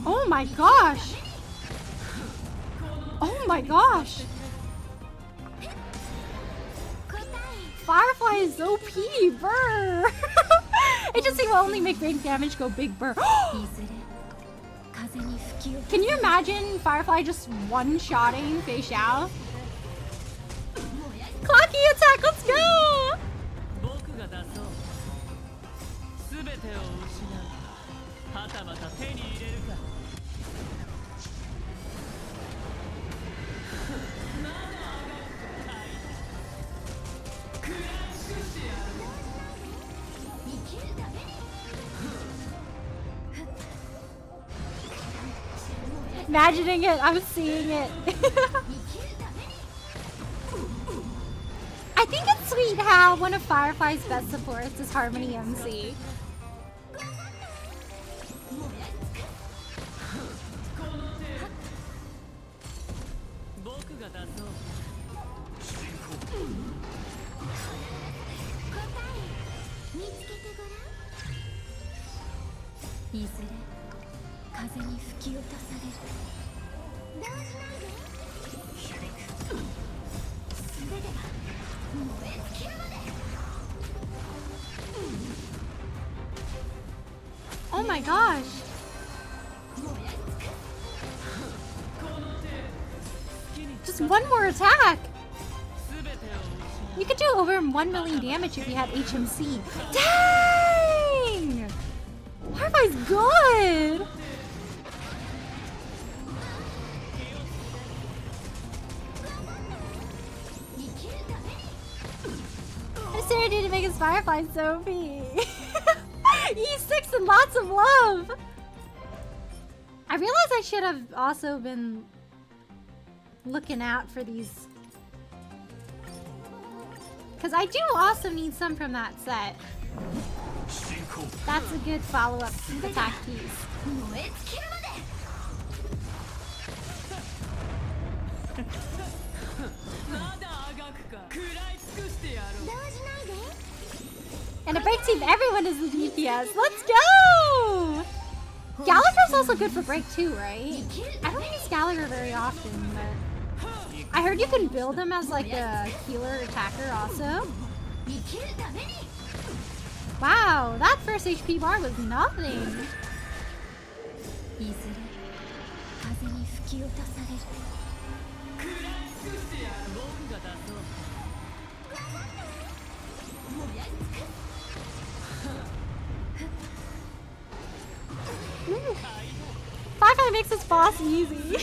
Oh my gosh. Oh my gosh. Firefly is OP, burr! HSC will only make range damage go big burr. Can you imagine Firefly just one-shotting Fei Xiao? Clocky attack, let's go! imagining it. I'm seeing it. I think it's sweet how one of Firefly's best supports is Harmony MC. Oh my gosh. Just one more attack. You could do over 1 million damage if you had HMC. Dang! Firefly's good! HSR did to make his Firefly so OP. E6 and lots of love! I realize I should have also been looking out for these. Because I do also need some from that set. That's a good follow-up attack piece. And a break team, everyone is the DPS. Let's go! Gallagher's also good for break too, right? I don't use Gallagher very often, but I heard you can build him as like a healer attacker also. Wow, that first HP bar was nothing. Firefly makes this boss easy.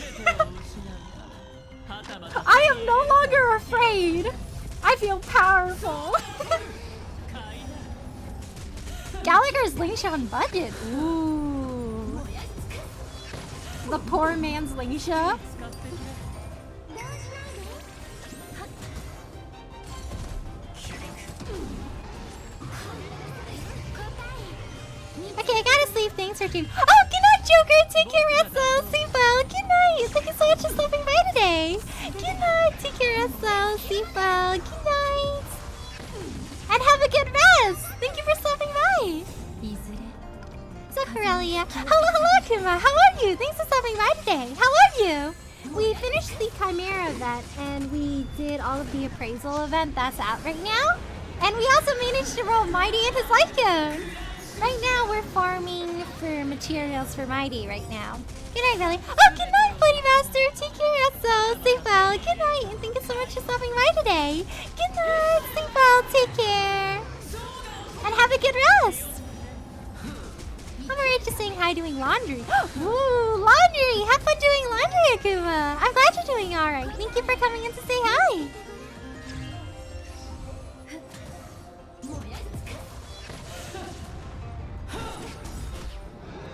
I am no longer afraid. I feel powerful. Gallagher's Lingsha on budget. Ooh. The poor man's Lingsha. Okay, I gotta sleep. Thanks for tuning. Oh, good night, Joker. Take care, Russell. Sleep well. Good night. Thank you so much for stopping by today. Good night. Take care, Russell. Sleep well. Good night. And have a good rest. Thank you for stopping by. Zachariah. Hello, Kuma. How are you? Thanks for stopping by today. How are you? We finished the Chimera event and we did all of the appraisal event that's out right now. And we also managed to roll Mydei in his life cone. Right now, we're farming for materials for Mydei right now. Good night, Belly. Oh, good night, Bloody Master. Take care, Esso. Stay well. Good night, and thank you so much for stopping by today. Good night. Stay well. Take care. And have a good rest. I'm already just saying hi doing laundry. Ooh, laundry. Have fun doing laundry, Akuma. I'm glad you're doing all right. Thank you for coming in to say hi.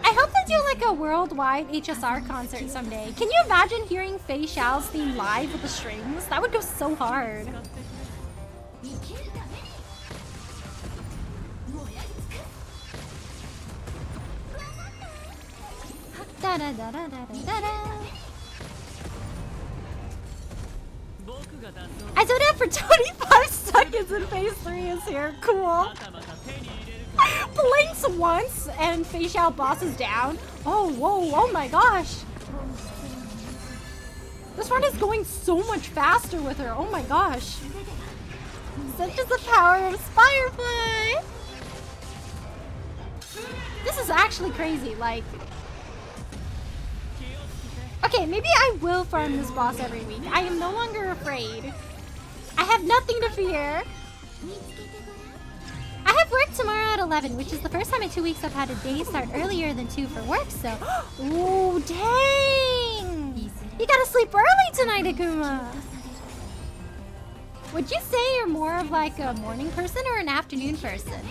I hope they do like a worldwide HSR concert someday. Can you imagine hearing Fei Xiao's theme live with the strings? That would go so hard. Da da da da da da da. I zoned out for 25 seconds and phase 3 is here. Cool. Blinks once and Fei Xiao boss is down. Oh, whoa, oh my gosh. This run is going so much faster with her. Oh my gosh. Such is the power of Firefly. This is actually crazy. Like, okay, maybe I will farm this boss every week. I am no longer afraid. I have nothing to fear. I have work tomorrow at 11, which is the first time in 2 weeks I've had a day start earlier than 2 for work, so... Ooh, dang! You gotta sleep early tonight, Akuma! Would you say you're more of like a morning person or an afternoon person?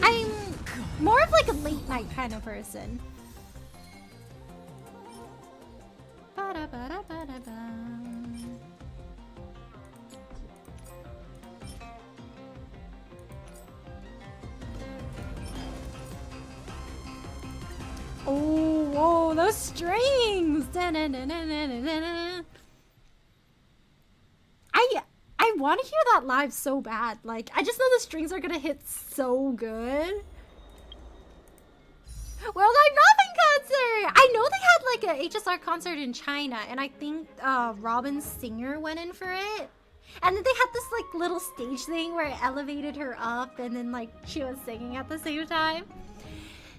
I'm more of like a late night kind of person. Oh, whoa, those strings! I want to hear that live so bad. Like, I just know the strings are gonna hit so good. World Wide Robin concert! I know they had like a HSR concert in China, and I think Robin's singer went in for it. And then they had this like little stage thing where it elevated her up, and then like she was singing at the same time.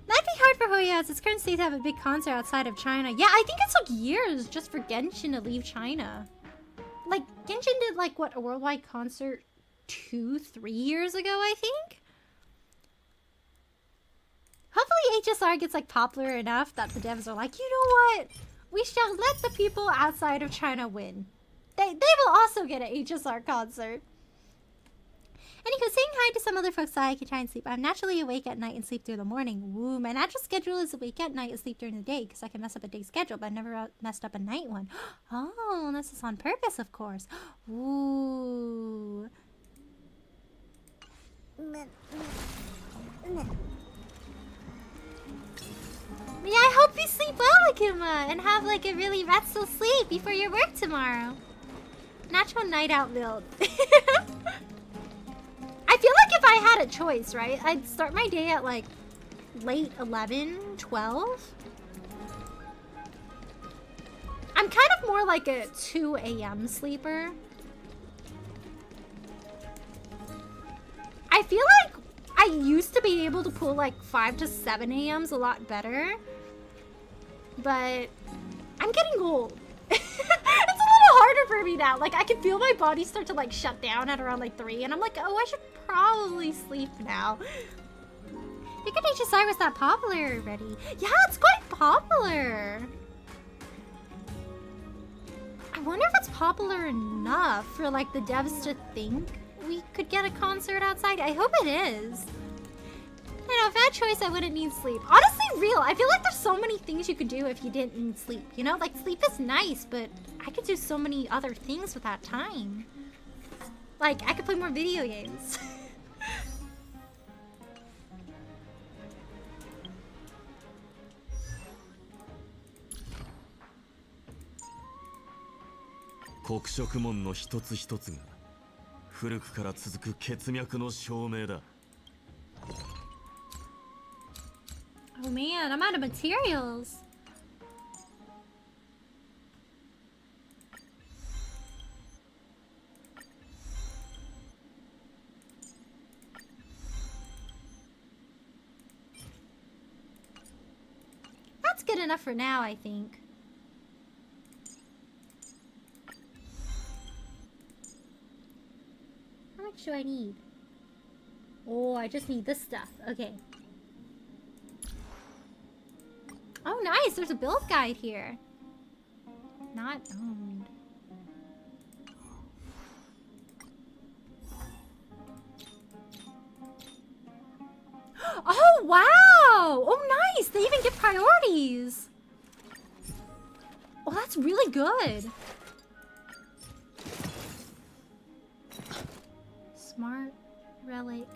That'd be hard for Hoya as its current state to have a big concert outside of China. Yeah, I think it took years just for Genshin to leave China. Like, Genshin did like, what, a worldwide concert 2-3 years ago, I think? Hopefully HSR gets like popular enough that the devs are like, you know what? We shall let the people outside of China win. They will also get an HSR concert. And he goes, saying hi to some other folks so I can try and sleep. I'm naturally awake at night and sleep through the morning. Woo, my natural schedule is awake at night and sleep during the day because I can mess up a day schedule, but I've never messed up a night one. Oh, this is on purpose, of course. Ooh. Yeah, I hope you sleep well, Akuma, and have like a really restful sleep before your work tomorrow. Natural night out build. I feel like if I had a choice, right? I'd start my day at like late 11, 12. I'm kind of more like a 2 a.m. sleeper. I feel like I used to be able to pull like 5 to 7 a.m.s a lot better. But I'm getting old. It's a little harder for me now. Like, I can feel my body start to like shut down at around like 3, and I'm like, oh, I should probably sleep now. Figured HSI was that popular already. Yeah, it's quite popular. I wonder if it's popular enough for like the devs to think we could get a concert outside. I hope it is. You know, if I had choice, I wouldn't need sleep. Honestly, real. I feel like there's so many things you could do if you didn't need sleep. You know, like sleep is nice, but I could do so many other things with that time. Like, I could play more video games. Oh man, I'm out of materials. That's good enough for now, I think. How much do I need? Oh, I just need this stuff. Okay. Oh, nice. There's a build guide here. Not owned. Oh, wow. Oh, nice. They even get priorities. Oh, that's really good. Smart relic.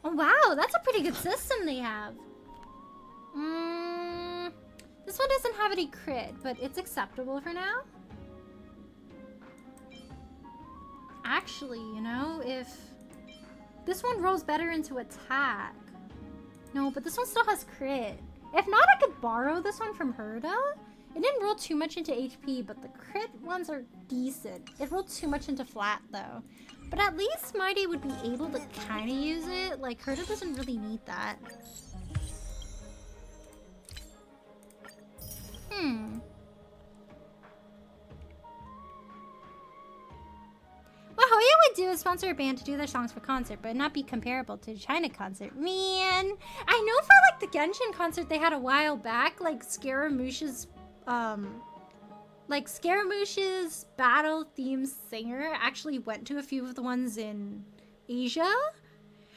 Oh, wow, that's a pretty good system they have. This one doesn't have any crit, but it's acceptable for now. Actually, you know, if this one rolls better into attack. No, but this one still has crit. If not, I could borrow this one from Herda. It didn't roll too much into HP, but the crit ones are decent. It rolled too much into flat, though. But at least Mydei would be able to kind of use it. Like, Herda doesn't really need that. What Hoya would do is sponsor a band to do their songs for concert, but not be comparable to the China concert. Man, I know for like the Genshin concert they had a while back, like Scaramouche's Like, Scaramouche's battle theme singer actually went to a few of the ones in Asia.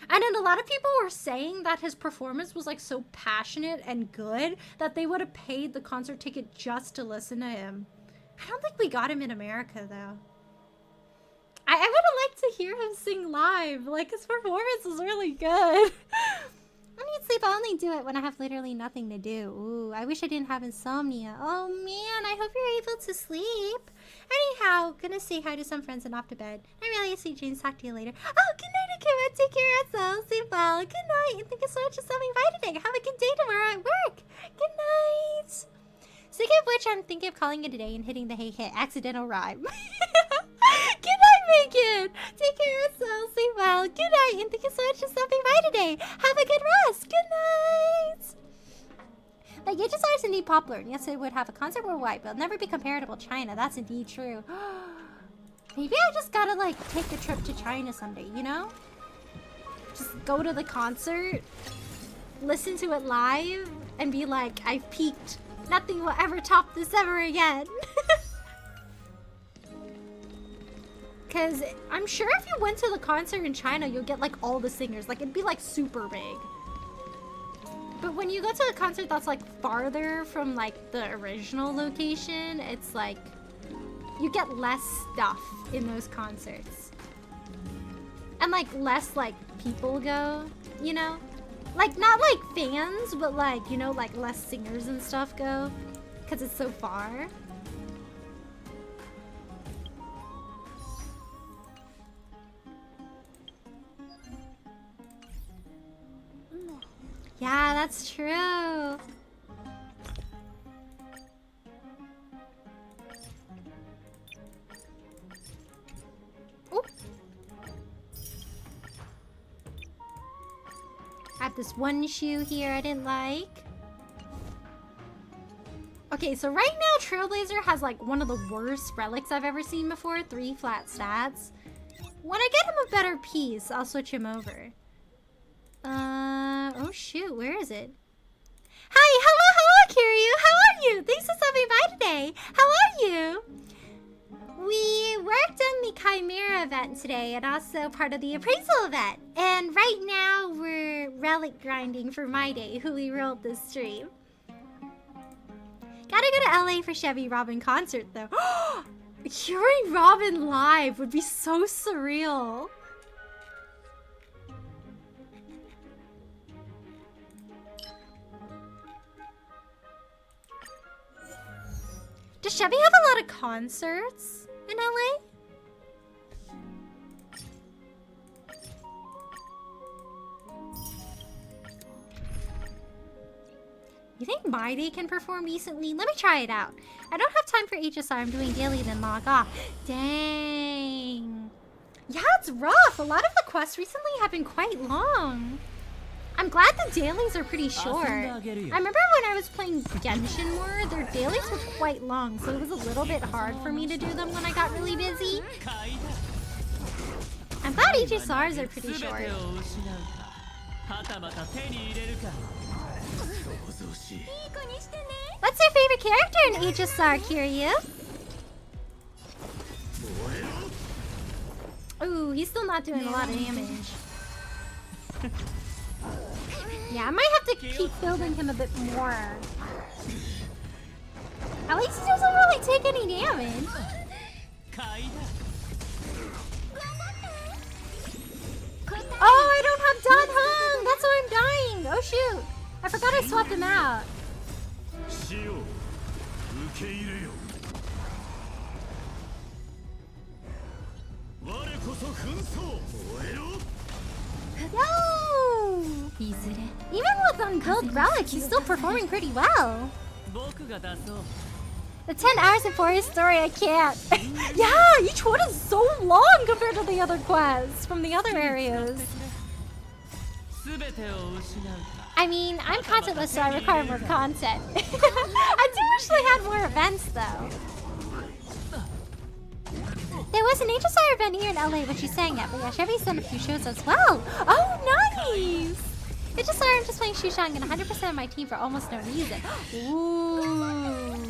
And then a lot of people were saying that his performance was like so passionate and good that they would have paid the concert ticket just to listen to him. I don't think we got him in America though. I would have liked to hear him sing live. Like, his performance was really good. I need sleep. I only do it when I have literally nothing to do. Ooh, I wish I didn't have insomnia. Oh man, I hope you're able to sleep. Anyhow, gonna say hi to some friends and off to bed. I really see James. Talk to you later. Oh, good night, Akira. Take care of yourself. Sleep well. Good night. And thank you so much for stopping by today. Have a good day tomorrow at work. Good night. Speaking of which, I'm thinking of calling it a day and hitting the hey hit accidental rhyme. Good night, Megan. Take care of yourself. Sleep well. Good night. And thank you so much for stopping by today. Have a good rest. Good night. Like, HSR is indeed popular, and yes, it would have a concert worldwide, but it'll never be comparable to China. That's indeed true. Maybe I just gotta, like, take a trip to China someday, you know? Just go to the concert, listen to it live, and be like, I've peaked. Nothing will ever top this ever again. Because I'm sure if you went to the concert in China, you'll get, like, all the singers. Like, it'd be, like, super big. But when you go to a concert that's like farther from like the original location, it's like you get less stuff in those concerts. And like less like people go, you know? Like not like fans, but like, you know, like less singers and stuff go because it's so far. Yeah, that's true. Oop. I have this one shoe here I didn't like. Okay, so right now Trailblazer has like one of the worst relics I've ever seen before. 3 flat stats. When I get him a better piece, I'll switch him over. Oh shoot, where is it? Hi, hello, Kiryu. How are you? Thanks for stopping by today. How are you? We worked on the Chimera event today and also part of the appraisal event. And right now we're relic grinding for Mydei, who we rolled this stream. Gotta go to LA for Chevy Robin concert though. Hearing Robin live would be so surreal. Does Chevy have a lot of concerts in LA? You think Mydei can perform decently? Let me try it out. I don't have time for HSR. I'm doing daily, then log off. Dang. Yeah, it's rough. A lot of the quests recently have been quite long. I'm glad the dailies are pretty short. I remember when I was playing Genshin more, their dailies were quite long, so it was a little bit hard for me to do them when I got really busy. I'm glad HSRs are pretty short. What's your favorite character in HSR, Kiryu? Ooh, he's still not doing a lot of damage. Yeah, I might have to keep building him a bit more. At least he doesn't really take any damage. Oh, I don't have Dan Hung! That's why I'm dying! Oh shoot! I forgot I swapped him out. Yo! Even with unkilled relics, he's still performing pretty well. The 10 hours and 4 years story, I can't. Yeah, each one is so long compared to the other quests from the other areas. I mean, I'm contentless, so I require more content. I do wish they had more events, though. There was an HSR event here in LA, which she sang at, but yeah, Chevy's done a few shows as well. Oh, nice! HSR, I'm just playing Shushan and 100% of my team for almost no reason. Ooh.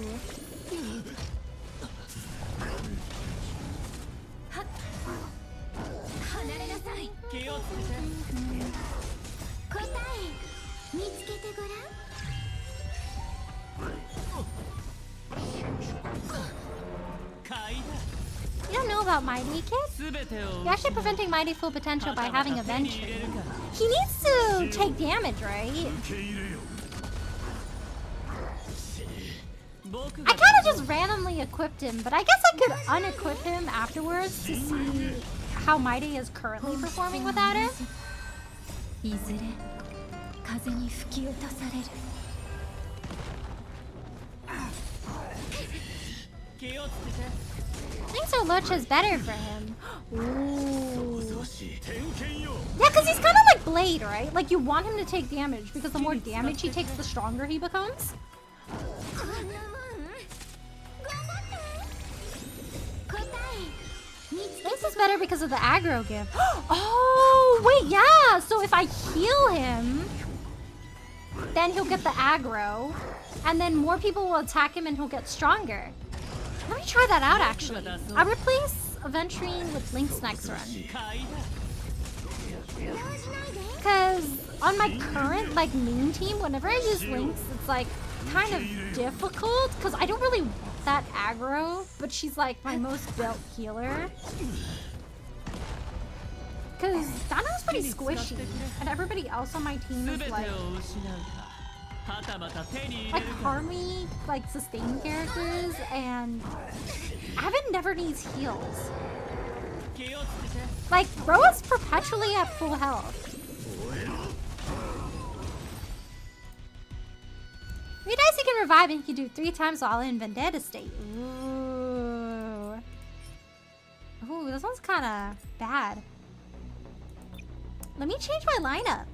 You don't know about Mydei, kid? You're actually preventing Mydei full potential by having a vent tree. He needs to take damage, right? I kind of just randomly equipped him, but I guess I could unequip him afterwards to see how Mydei is currently performing without it. Things are much as better for him. Ooh. Yeah, because he's kind of like Blade, right? Like you want him to take damage because the more damage he takes, the stronger he becomes. This is better because of the aggro gift. Oh, wait, yeah. So if I heal him, then he'll get the aggro. And then more people will attack him and he'll get stronger. Let me try that out, actually. I'll replace Aventurine with Link's next run. Because on my current, like, main team, whenever I use Link's, it's, like, kind of difficult. Because I don't really want that aggro, but she's, like, my most built healer. Because Dano's pretty squishy, and everybody else on my team is, like Harmony, like, sustain characters, and Avin never needs heals. Like, Bro is perpetually at full health. Three dice he can revive and he can do 3 times while in Vendetta state. Ooh. Ooh, this one's kind of bad. Let me change my lineup.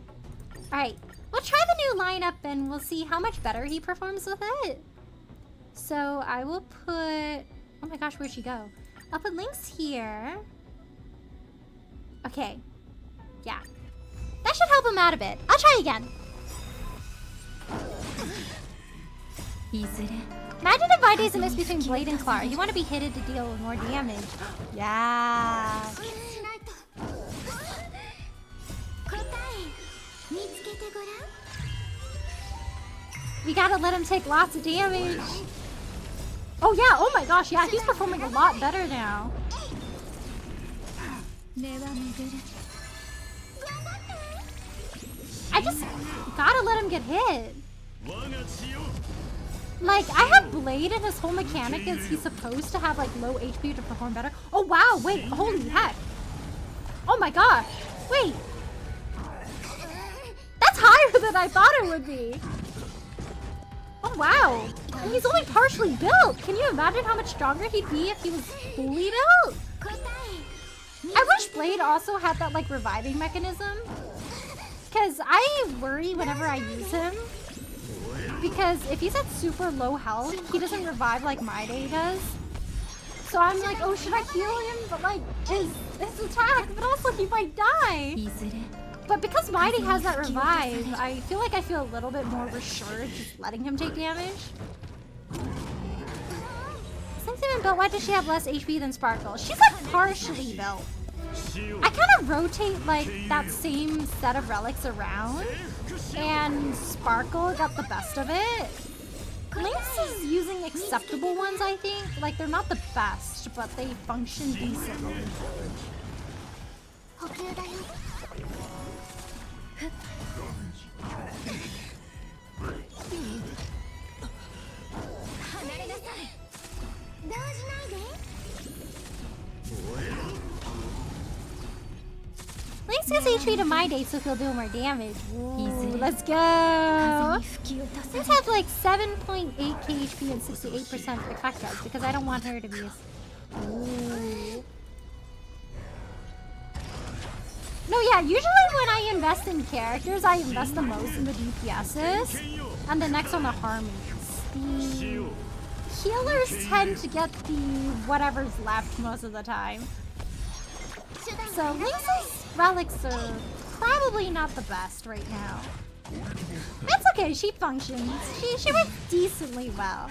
Alright, we'll try the new lineup and we'll see how much better he performs with it. So I will put... Oh my gosh, where'd she go? I'll put Link's here. Okay. Yeah. That should help him out a bit. I'll try again. Imagine if Mydei's a mix between Blade and Clara. You want to be hitted to deal more damage. Yeah. We gotta let him take lots of damage. Oh yeah, oh my gosh, yeah, he's performing a lot better now. I just gotta let him get hit. Like, I have Blade and his whole mechanic is he's supposed to have like low HP to perform better. Oh wow, wait, holy heck. Oh my gosh, wait. That's higher than I thought it would be. Oh wow, and he's only partially built. Can you imagine how much stronger he'd be if he was fully built? I wish Blade also had that like reviving mechanism. Because I worry whenever I use him. Because if he's at super low health, he doesn't revive like Mydei does. So I'm like, oh, should I heal him? But like, his attack, but also he might die. But because Mydei has that revive, I feel like I feel a little bit more reassured just letting him take damage. Since even built, why does she have less HP than Sparkle? She's like partially built. I kind of rotate like that same set of relics around, and Sparkle got the best of it. Lynx is using acceptable ones, I think. Like, they're not the best, but they function decently. Lynx gives HP to Mydei so he'll do more damage. Ooh, let's go! Lynx has like 7.8 HP and 68% effect dice because I don't want her to be... Ooh. No, yeah, usually when I invest in characters, I invest the most in the DPSs, and the next on the harmonies. The healers tend to get the whatever's left most of the time. So Lynx's relics are probably not the best right now. That's okay, she functions. She works decently well.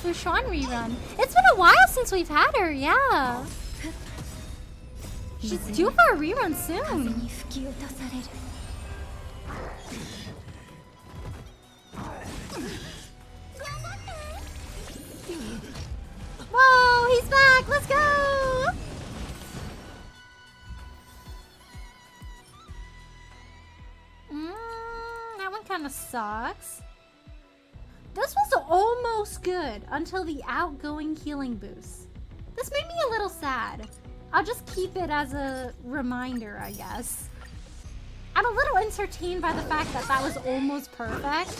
Fushan rerun. It's been a while since we've had her, yeah. She's due for a rerun soon. Whoa, he's back! Let's go! That one kind of sucks. This was almost good until the outgoing healing boost. This made me a little sad. I'll just keep it as a reminder, I guess. I'm a little entertained by the fact that that was almost perfect.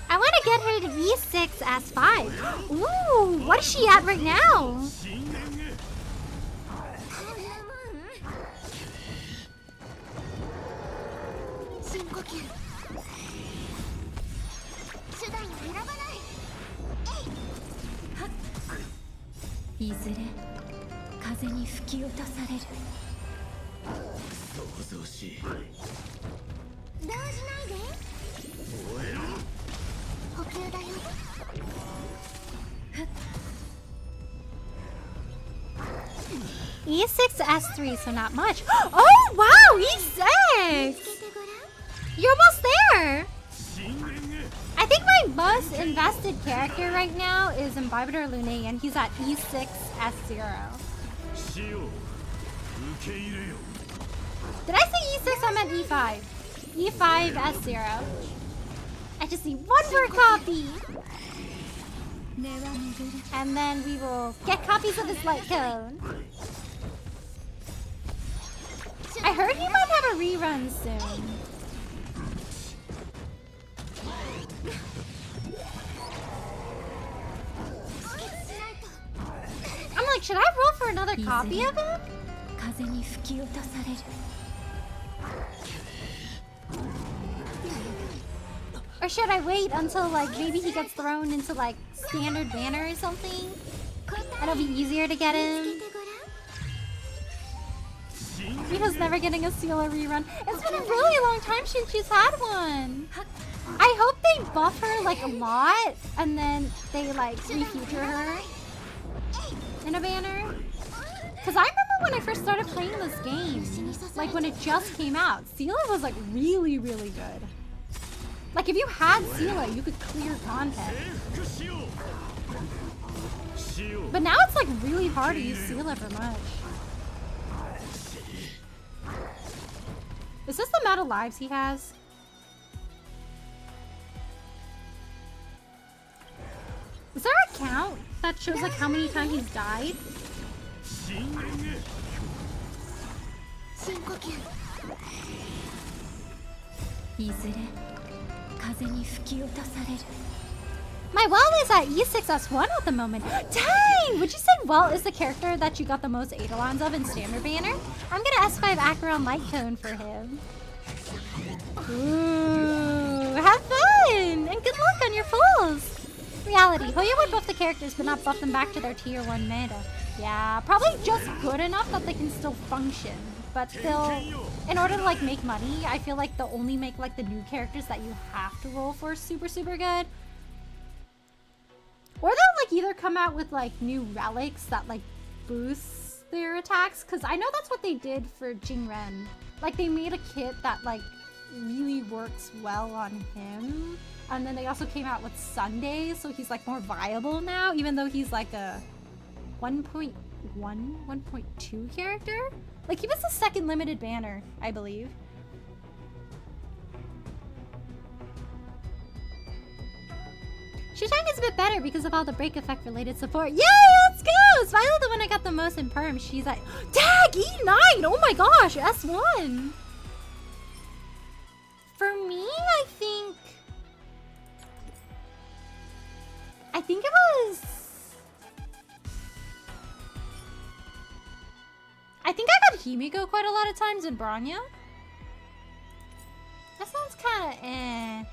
I want to get her to E6 S5. Ooh, what is she at right now? E6 S3, so not much. Oh wow, E6! You're almost there! I think my most invested character right now is Imbibitor Lune, and he's at E6 S0. Did I say E6? I meant E5. E5 S0. I just need one more copy! And then we will get copies of his light cone. I heard he might have a rerun soon. I'm like, should I roll for another copy of him? Or should I wait until like maybe he gets thrown into like standard banner or something? It'll be easier to get him. Rita's never getting a Sealer rerun. It's been a really long time since she's had one. I hope they buff her like a lot and then they like refuture her in a banner. Cause I remember when I first started playing this game, like when it just came out, Sealer was like really, really good. Like if you had Sealer, you could clear content. But now it's like really hard to use Sealer for much. Is this the amount of lives he has? Is there a count that shows like how many times he's died? My Well is at E6S1 at the moment. Dang! Would you say Well is the character that you got the most Eidolons of in Standard Banner? I'm gonna S5 Acheron Light Cone for him. Ooh, have fun! And good luck on your pulls! Reality, Hoya would buff the characters but not buff them back to their tier 1 meta. Yeah, probably just good enough that they can still function. But still, in order to like make money, I feel like they'll only make like the new characters that you have to roll for super, super good. Or they'll like either come out with like new relics that like boosts their attacks. Cause I know that's what they did for Jingren. Like they made a kit that like really works well on him. And then they also came out with Sunday, so he's like more viable now, even though he's like a 1.1, 1.2 character. Like he was the second limited banner, I believe. Shutang is a bit better because of all the break effect related support. Yay, let's go! Is Violet the one I got the most in perm? She's like, tag E9! Oh my gosh, S1! For me, I think it was... I think I got Himiko quite a lot of times in Bronya. That sounds kinda eh.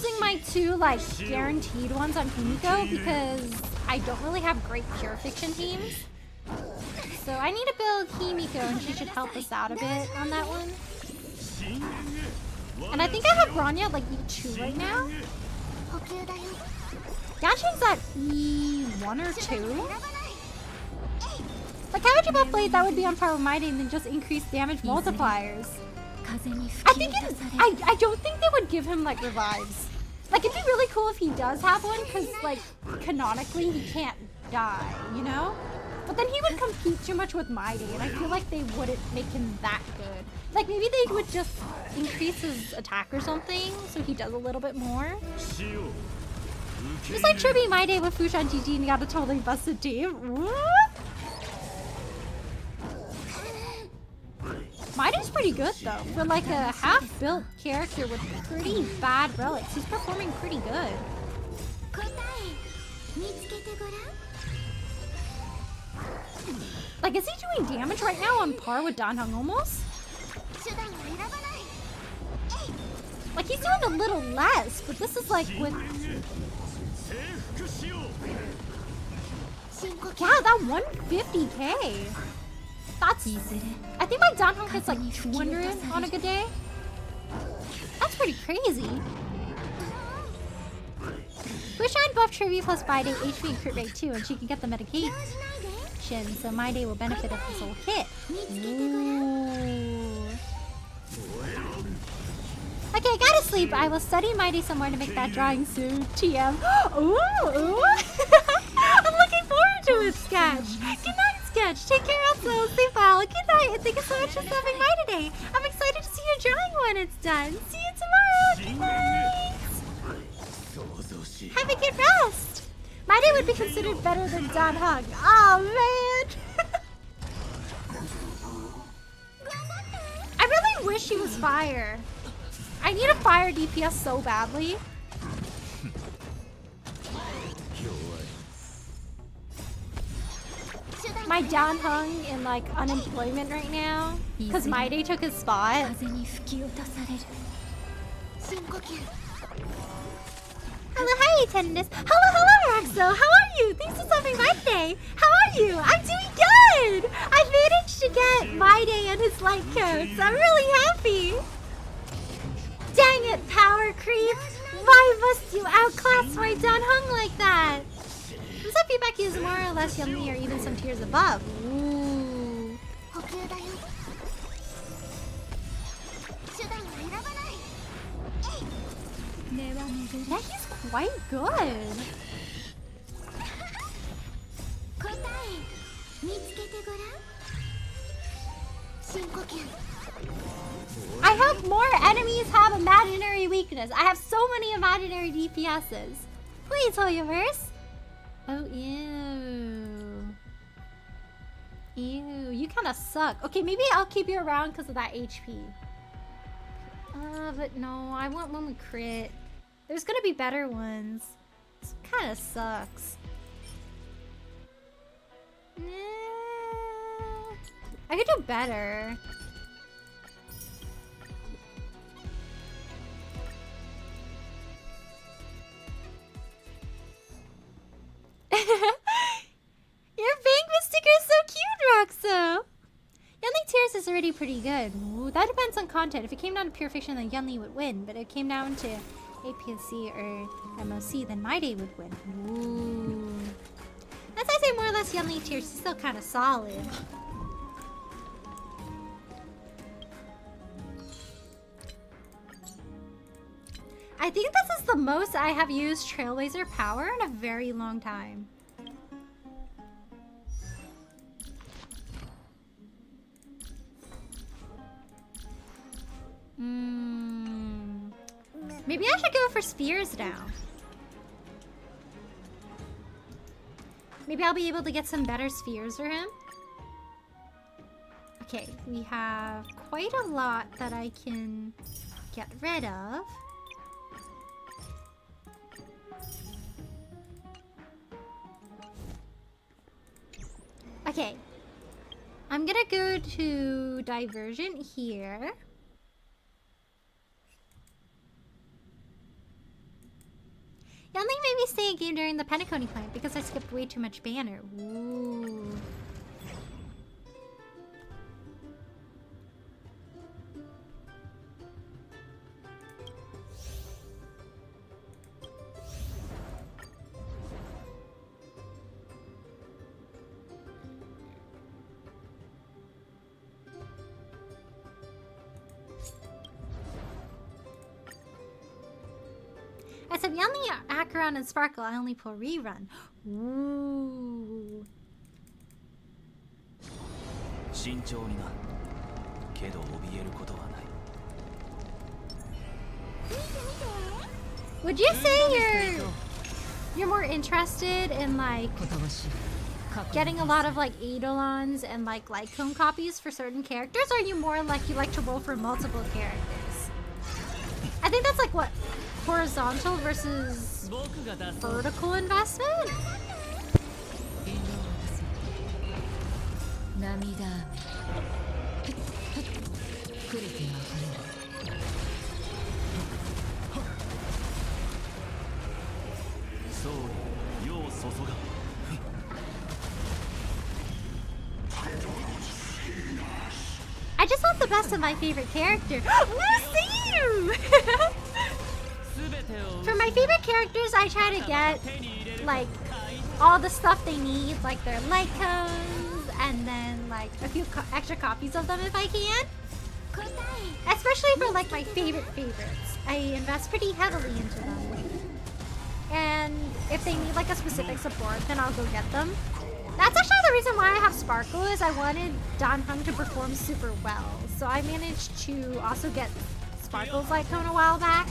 using my 2 like guaranteed ones on Kumiko because I don't really have great pure fiction teams. So I need to build Himiko and she should help us out a bit on that one. And I think I have Bronya at like E2 right now. Yashin's at E1 or 2. Like how would you buff Blade that would be on par with Mydei and then just increase damage multipliers? I think I don't think they would give him like revives. Like it'd be really cool if he does have one because like canonically he can't die, you know? But then he would compete too much with Mydei and I feel like they wouldn't make him that good. Like maybe they would just increase his attack or something so he does a little bit more. Just like Kirby Mydei with Fushan GG and he got a totally busted team. What? Mydei's pretty good though. For like a half-built character with pretty bad relics, he's performing pretty good. Like, is he doing damage right now on par with Danheng almost? Like, he's doing a little less, but this is like with... Yeah, that 150k. That's... I think my Danheng hits like 200 on a good day. That's pretty crazy. Fushan buffed Kirby plus Mydei HP and crit rate too, and she can get the medication, so Mydei will benefit of this whole kit. Ooh. Okay, gotta sleep. I will study Mydei some more to make that drawing soon. TM. Ooh, ooh. I'm looking forward to it, Sketch. Good night, Sketch. Take care also. Sleep well. Good night. And thank you so much for stopping by today. I'm excited to see your drawing when it's done. See you tomorrow. Good night. Have a good rest. Mydei would be considered better than Danheng. Oh, man. I really wish he was fire. I need a fire DPS so badly. My Danheng in like unemployment right now because Mydei took his spot. Hello, hi, attendants. Hello, Roxo. How are you? Thanks for stopping by today. How are you? I'm doing good. I managed to get Mydei and his light coats. I'm really happy. Dang it, power creep. Why must you outclass my Danheng like that? Does that feedback is more or less yummy or even some tiers above? Ooh. Yeah, he's quite good. I hope more enemies have imaginary weakness. I have so many imaginary DPSs. Please, Hoyoverse. Oh, ew. Ew, you kind of suck. Okay, maybe I'll keep you around because of that HP. But no, I want one with crit. There's gonna be better ones. This kind of sucks. Nah. I could do better. Your Bangma sticker is so cute, Roxo! Yunli Tears is already pretty good. Ooh, that depends on content. If it came down to pure fiction, then Yunli would win. But if it came down to APSC or MOC, then Mydei would win. Ooh. As I say, more or less, Yunli Tears is still kind of solid. I think this is the most I have used Trailblazer power in a very long time. Maybe I should go for spheres now. Maybe I'll be able to get some better spheres for him. Okay, we have quite a lot that I can get rid of. Okay, I'm gonna go to diversion here. You only made me stay a game during the Penacony plant because I skipped way too much banner. Ooh. I said, you only hack around and sparkle, I only pull rerun. Ooh. Would you say you're more interested in like getting a lot of like Eidolons and like Lycone copies for certain characters, or are you more like you like to roll for multiple characters? I think that's like what horizontal versus vertical investment? I just want the best of my favorite character. Lucy! For my favorite characters, I try to get like all the stuff they need, like their light cones, and then like a few extra copies of them if I can. Especially for like my favorites. I invest pretty heavily into them. And if they need like a specific support, then I'll go get them. That's actually the reason why I have Sparkle, is I wanted Dan Heng to perform super well. So I managed to also get Sparkle's light cone a while back.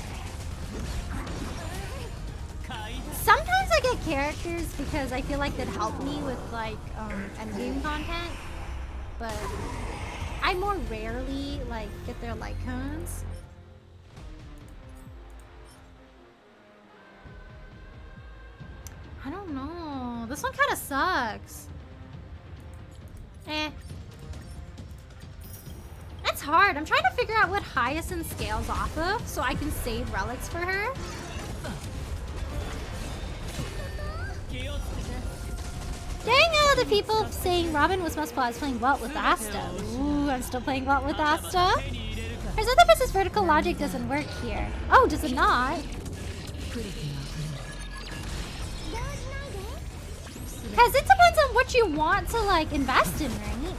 Sometimes I get characters because I feel like they'd help me with like endgame content, but I more rarely like get their light cones. I don't know. This one kind of sucks. It's hard. I'm trying to figure out what Hyacinth scales off of so I can save relics for her. Dang the people saying Robin was most was playing Walt with Asta. Ooh, I'm still playing Walt with Asta. Horizontal versus vertical logic doesn't work here. Oh, does it not? Because it depends on what you want to like invest in, right?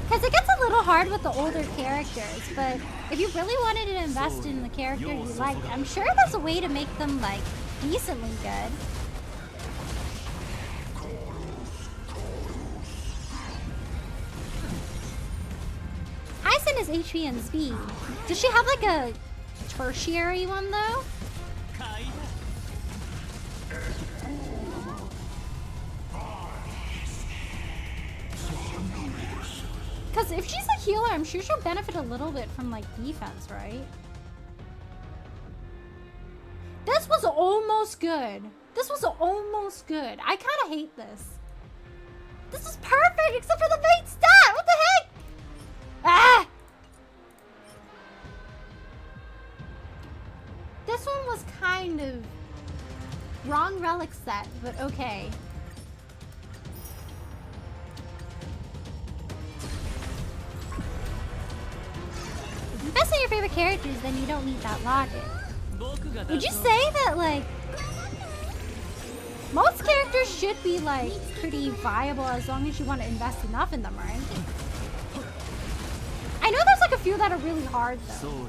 Because it gets a little hard with the older characters, but if you really wanted to invest in the character you like, I'm sure there's a way to make them like decently good. Hyacinth is HP and speed. Does she have like a tertiary one though? Because if she's a healer, I'm sure she'll benefit a little bit from like defense, right? This was almost good. This was almost good. I kind of hate this. This is perfect except for the main stat. What the heck? Ah! This one was kind of wrong relic set, but okay. If you invest in your favorite characters, then you don't need that logic. Would you say that, like, most characters should be, like, pretty viable as long as you want to invest enough in them, right? I know there's, like, a few that are really hard, though.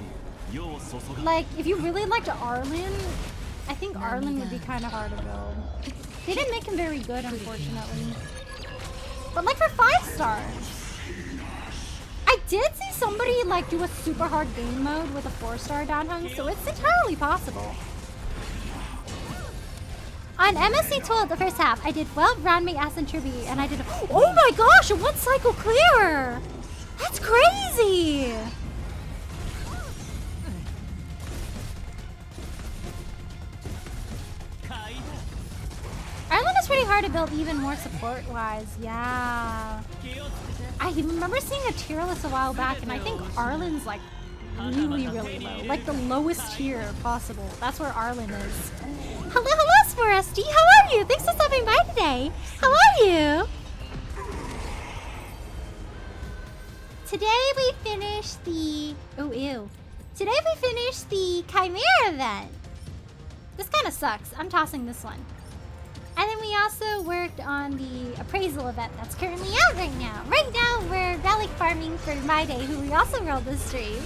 Like, if you really liked Arlen, I think Arlen would be kind of hard to build. They didn't make him very good, unfortunately. But, like, for 5 stars, I did see somebody, like, do a super hard game mode with a 4-star Dan Heng, so it's entirely possible. On MSC 12, the first half, I did 12 round make ass and tribute, and I did oh my gosh, a 1 cycle clear! That's crazy! Arlen is pretty hard to build even more support-wise, yeah. I remember seeing a tier list a while back, and I think Arlen's like really, really low. Like the lowest tier possible. That's where Arlen is. Hello, hello, Sporusty. How are you? Thanks for stopping by today. How are you? Today we finished the... Oh, ew. Today we finished the Chimera event. This kind of sucks. I'm tossing this one. And then we also worked on the appraisal event that's currently out right now. Right now, we're relic farming for Mydei, who we also rolled this stream.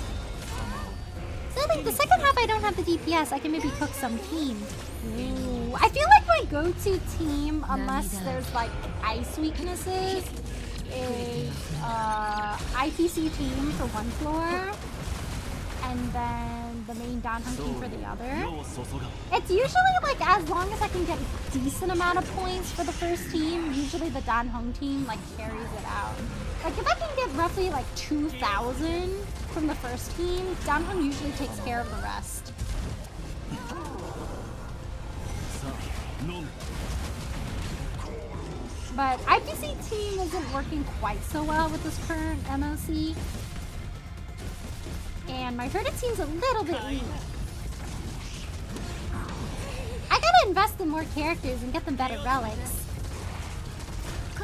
So I think the second half I don't have the DPS. I can maybe cook some team. Ooh. I feel like my go-to team, unless there's like ice weaknesses, is ITC team for one floor. And then the main Danhong team for the other. It's usually like as long as I can get a decent amount of points for the first team, usually the Danhong team like carries it out. Like if I can get roughly like 2,000 from the first team, Danhong usually takes care of the rest. But IPC team isn't working quite so well with this current MOC. And my Herda team's a little bit weak. I gotta invest in more characters and get them better relics.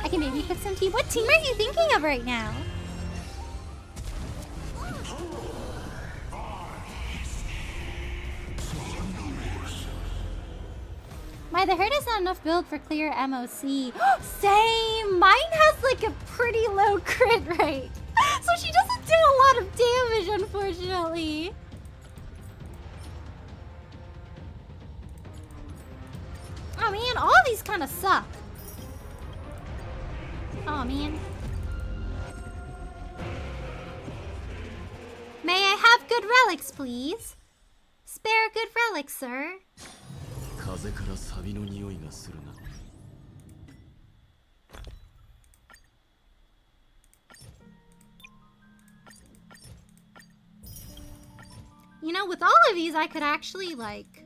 I can maybe cook some tea. What team are you thinking of right now? The Herda's not enough build for clear MOC. Same! Mine has like a pretty low crit rate. So she doesn't do a lot of damage, unfortunately. Oh man, all these kind of suck. Oh man. May I have good relics, please? Spare good relics, sir. You know, with all of these, I could actually, like...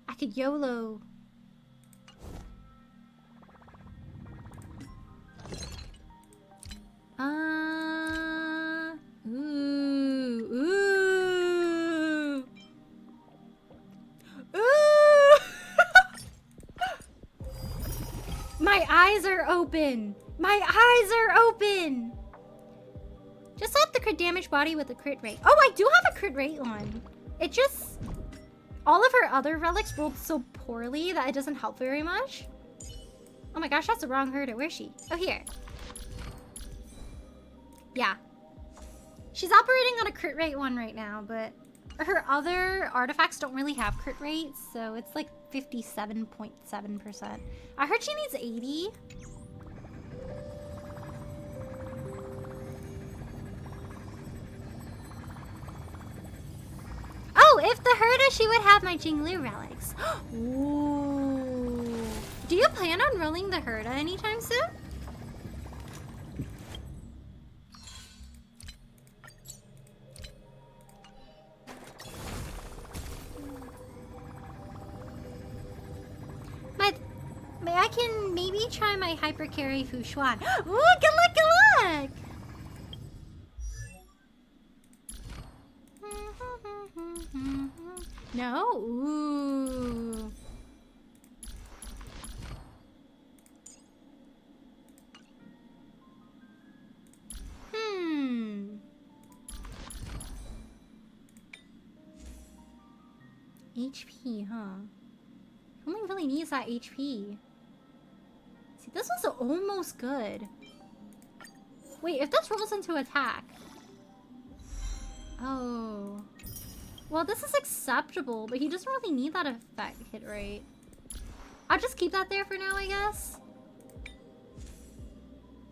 I could YOLO. Ooh. My eyes are open. My eyes are open. Just up the crit damage body with a crit rate. Oh, I do have a crit rate one. It just... all of her other relics rolled so poorly that it doesn't help very much. Oh my gosh, that's the wrong herder. Where's she? Oh, here. Yeah. She's operating on a crit rate one right now, but her other artifacts don't really have crit rates, so it's like 57.7%. I heard she needs 80. Oh, if the herder, she would have my Jinglu relics. Ooh. Do you plan on rolling the herder anytime soon? I can maybe try my hyper carry Fushuan. Ooh, good luck, good luck! No? Ooh. HP, huh? Only really needs that HP. See, this was almost good. Wait, if this rolls into attack. Oh. Well, this is acceptable, but he doesn't really need that effect hit rate. I'll just keep that there for now, I guess.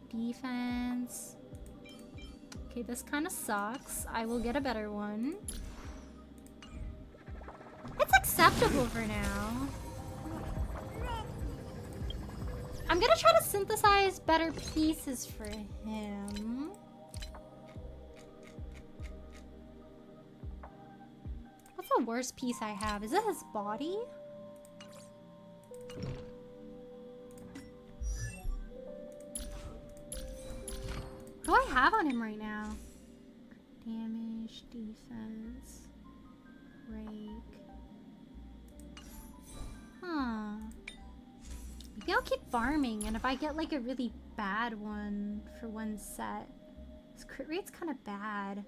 Defense. Okay, this kind of sucks. I will get a better one. It's acceptable for now. I'm gonna try to synthesize better pieces for him. What's the worst piece I have? Is it his body? What do I have on him right now? Damage, defense, break. Huh. Maybe I'll keep farming, and if I get like a really bad one for one set. His crit rate's kind of bad.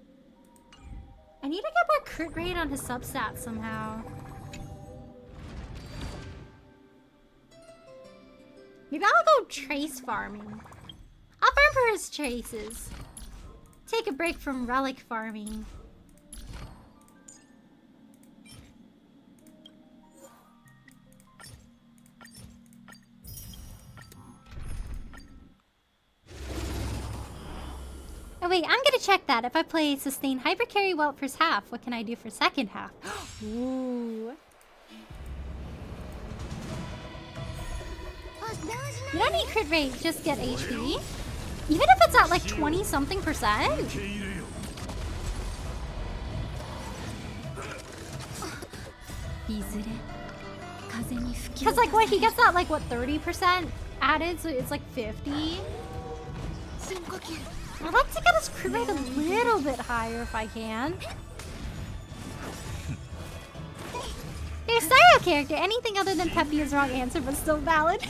I need to get more crit rate on his substats somehow. Maybe I'll go trace farming. I'll farm for his traces. Take a break from relic farming. Oh wait, I'm gonna check that. If I play sustain hypercarry well first half, what can I do for second half? Ooh. You don't need crit rate, just get HP. Even if it's at like 20-something%. Because like what, he gets that like what, 30% added, so it's like 50. I'd like to get his crit rate a little bit higher if I can. Your style character, anything other than Peppy is wrong answer, but still valid.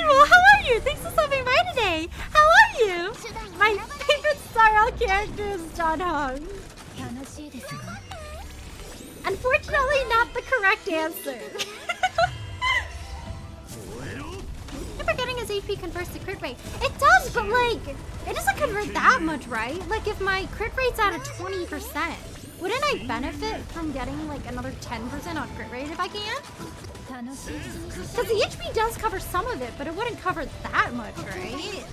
Hello, how are you? Thanks for stopping by today. How are you? My favorite style character is John Hong. Unfortunately, not the correct answer. Never getting his HP converts to crit rate. It does, but like, it doesn't convert that much, right? Like if my crit rate's at a 20%. Wouldn't I benefit from getting like another 10% on crit rate if I can? Because the HP does cover some of it, but it wouldn't cover that much, right?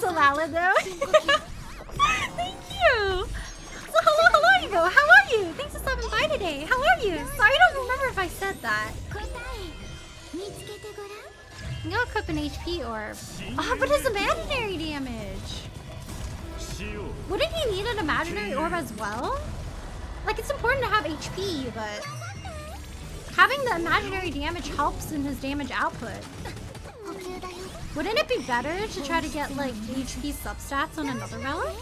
So valid though. Thank you. So hello, Ivo. How are you? Thanks for stopping by today. How are you? Sorry, I don't remember if I said that. I'm gonna equip an HP orb. Oh, but it's imaginary damage. Wouldn't he need an imaginary orb as well? Like, it's important to have HP, but having the imaginary damage helps in his damage output. Wouldn't it be better to try to get, like, HP substats on another relic?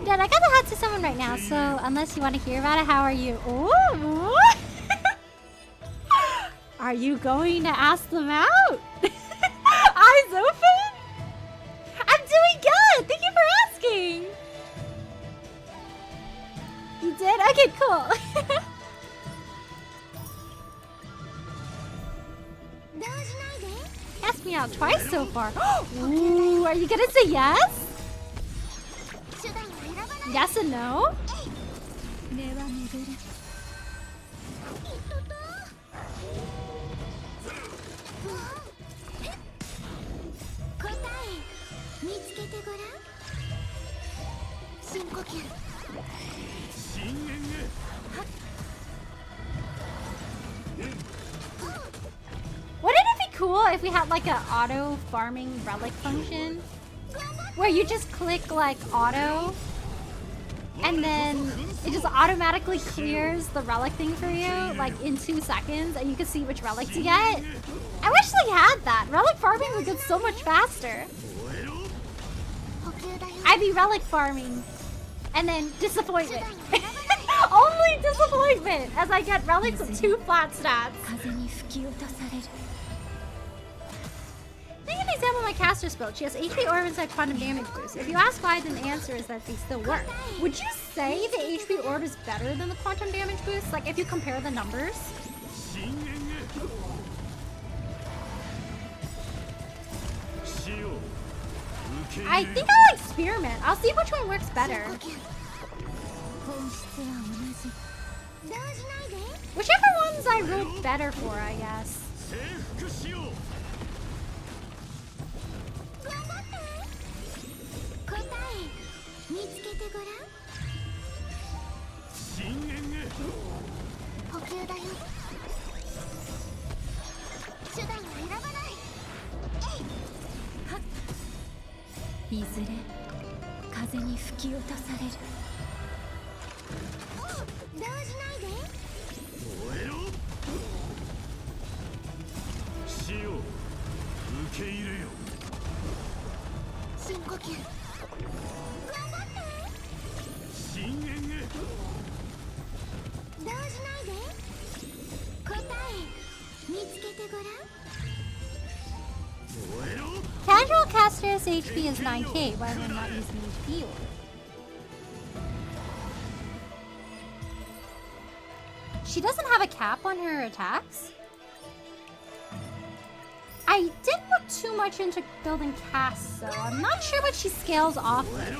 Dad, I got the hat to someone right now, so unless you want to hear about it, how are you? Ooh! Are you going to ask them out? Eyes open? I'm doing good! Thank you for asking! You did? Okay, cool. Asked me out twice so far. Ooh, are you gonna say yes? Yes and no? Wouldn't it be cool if we had like an auto farming relic function? Where you just click like auto and then it just automatically clears the relic thing for you like in 2 seconds and you can see which relic to get. I wish they had that. Relic farming would get so much faster. I'd be relic farming and then disappointment. Only disappointment as I get relics with 2 flat stats. Think an example of my caster's build. She has HP orb inside quantum damage boost. If you ask why, then the answer is that they still work. Would you say the HP orb is better than the quantum damage boost? Like if you compare the numbers? I think I'll experiment. I'll see which one works better. Whichever ones I rolled better for, I guess. Casual caster's HP is 9k, why am I not using HP orb? She doesn't have a cap on her attacks? I didn't look too much into building casts, so I'm not sure what she scales off with.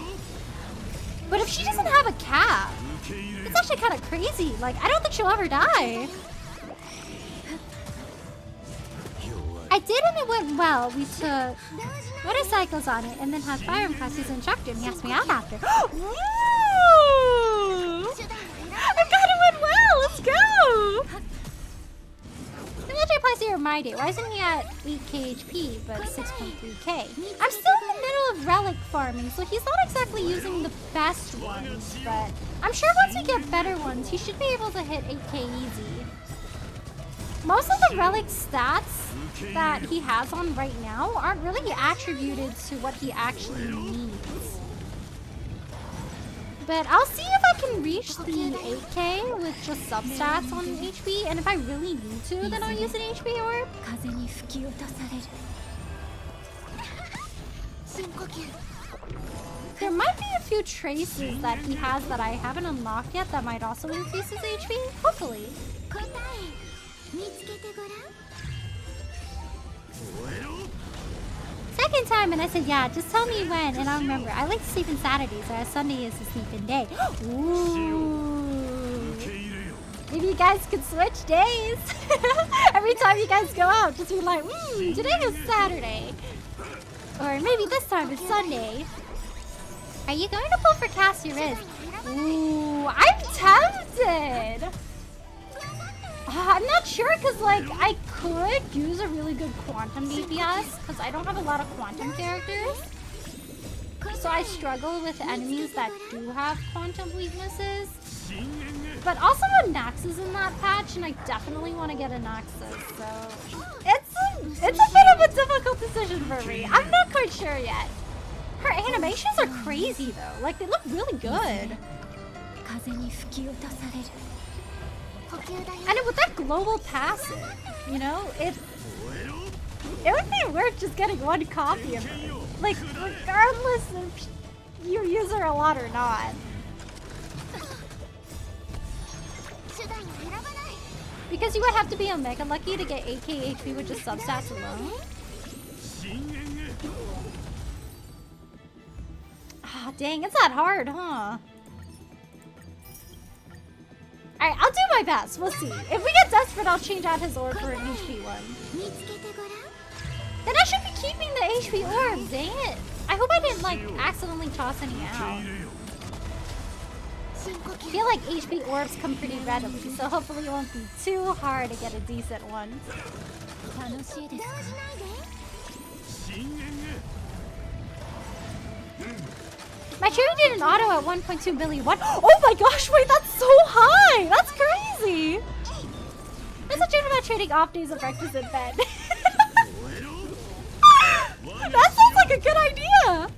But if she doesn't have a cap, it's actually kind of crazy. Like, I don't think she'll ever die. I did, and it went well. We took motorcycles on it and then had fire in class. He's an instructor and he asked me out after. Woo! I got it went well. Let's go. Military applies to your Mydei. Why isn't he at 8k HP but 6.3k? I'm still in the middle of relic farming, so he's not exactly using the best ones, but I'm sure once we get better ones, he should be able to hit 8k easy. Most of the relic stats that he has on right now aren't really attributed to what he actually needs. But I'll see if I can reach the 8k with just substats on HP, and if I really need to, then I'll use an HP orb. There might be a few traces that he has that I haven't unlocked yet that might also increase his HP, hopefully. Second time, and I said, yeah, just tell me when, and I'll remember. I like to sleep on Saturdays, whereas Sunday is a sleep-in day. Ooh. Maybe you guys could switch days. Every time you guys go out, just be like, today is Saturday. Or maybe this time it's Sunday. Are you going to pull for Cassie Riz? Ooh, I'm tempted. I'm not sure, because, like, I could use a really good quantum DPS, because I don't have a lot of quantum characters. So I struggle with enemies that do have quantum weaknesses. But also a Naxxus in that patch, and I definitely want to get a Naxxus, so... It's a bit of a difficult decision for me. I'm not quite sure yet. Her animations are crazy, though. Like, they look really good. And with that global passive, you know, it would be worth just getting one copy of it. Like, regardless if you use her a lot or not. Because you would have to be Omega Lucky to get 8k HP with just substats alone. Ah, dang, it's that hard, huh? Alright, I'll do my best. We'll see. If we get desperate, I'll change out his orb for an HP one. Then I should be keeping the HP orbs, dang it. I hope I didn't, like, accidentally toss any out. I feel like HP orbs come pretty readily, so hopefully it won't be too hard to get a decent one. My cherry did an auto at 1.2 billion. What? Oh my gosh, wait, that's so high! That's crazy! There's a joke about trading off days of breakfast in bed. That sounds like a good idea!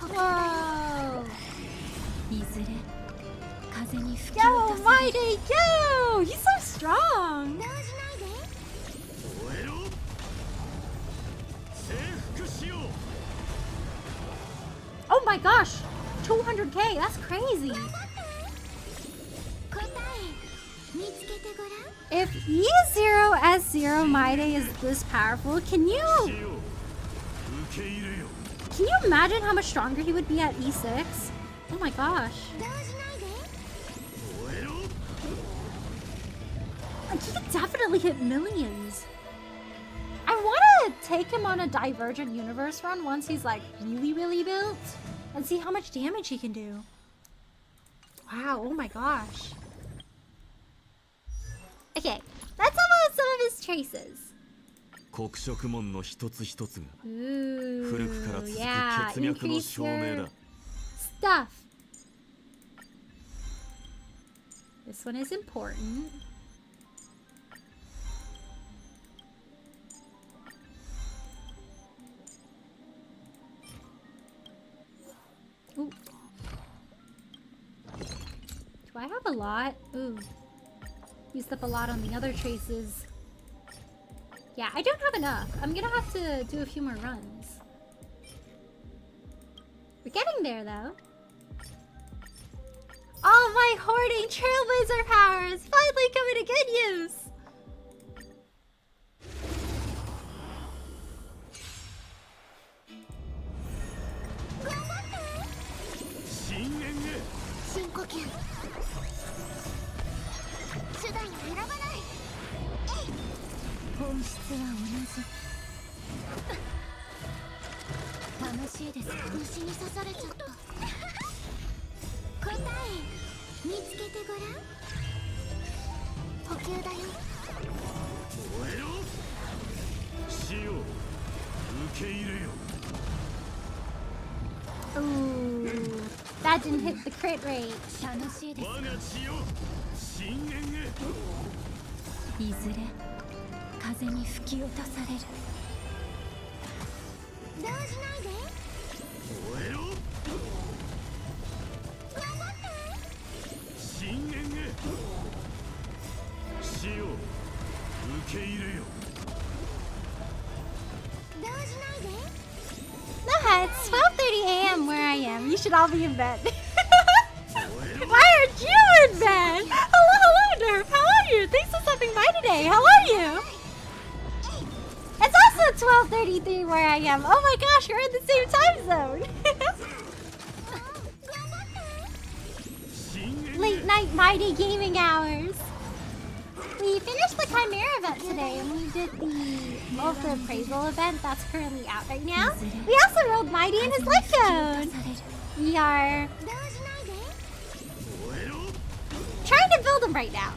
Whoa! Go, Mydei, go! He's so strong! Oh my gosh! 200k, that's crazy! If E0S0 Mydei is this powerful, can you imagine how much stronger he would be at E6? Oh my gosh. Like, he could definitely hit millions. I want to take him on a Divergent Universe run once he's like really built and see how much damage he can do. Wow, oh my gosh. Okay, let's talk about some of his traces. Ooh, yeah, increase your stuff. This one is important. Ooh. Do I have a lot? Ooh. Used up a lot on the other traces. Yeah, I don't have enough. I'm gonna have to do a few more runs. We're getting there, though. All my hoarding Trailblazer powers finally coming to good use! Ooh, that didn't hit the crit rate. No, it's 12:30 a.m. where I am. You should all be in bed. Why aren't you in bed? Hello, Nerf. How are you? Thanks for stopping by today. How are you? It's also 12:33 where I am. Oh my gosh, we're in the same time zone. Late night Mydei gaming hours. We finished the Chimera event today and we did the appraisal event that's currently out right now. We also rolled Mydei in his life code. We are trying to build him right now.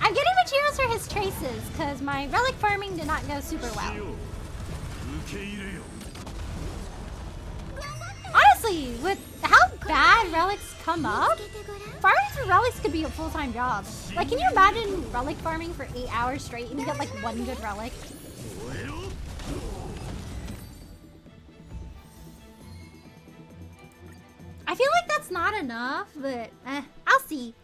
I'm getting materials for his traces because my relic farming did not go super well. Honestly, with how bad relics come up, farming for relics could be a full-time job. Like, can you imagine relic farming for 8 hours straight and you get like one good relic? I feel like that's not enough, but I'll see.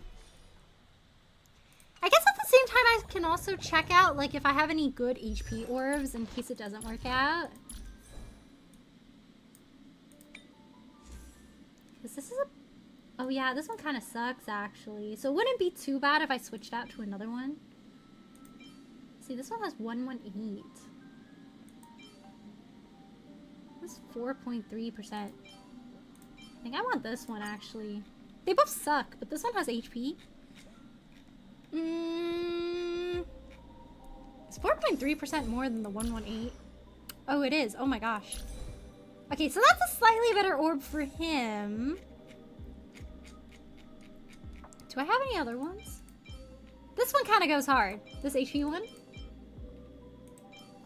I guess at the same time I can also check out like if I have any good HP orbs in case it doesn't work out. Because this is a... Oh yeah, this one kind of sucks actually. So it wouldn't be too bad if I switched out to another one. See, this one has 118. This is 4.3%. I think I want this one actually. They both suck, but this one has HP. It's 4.3% more than the 118. Oh, it is. Oh my gosh. Okay, so that's a slightly better orb for him. Do I have any other ones? This one kind of goes hard. This HP one.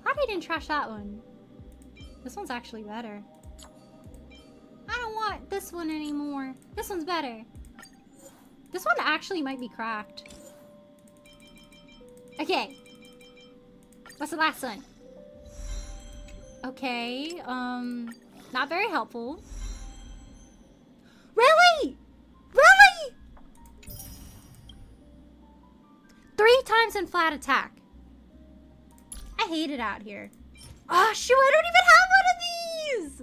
Glad I didn't trash that one. This one's actually better. I don't want this one anymore. This one's better. This one actually might be cracked. Okay. What's the last one? Okay, not very helpful. Really? Really? 3 times in flat attack. I hate it out here. Oh shoot, I don't even have one of these!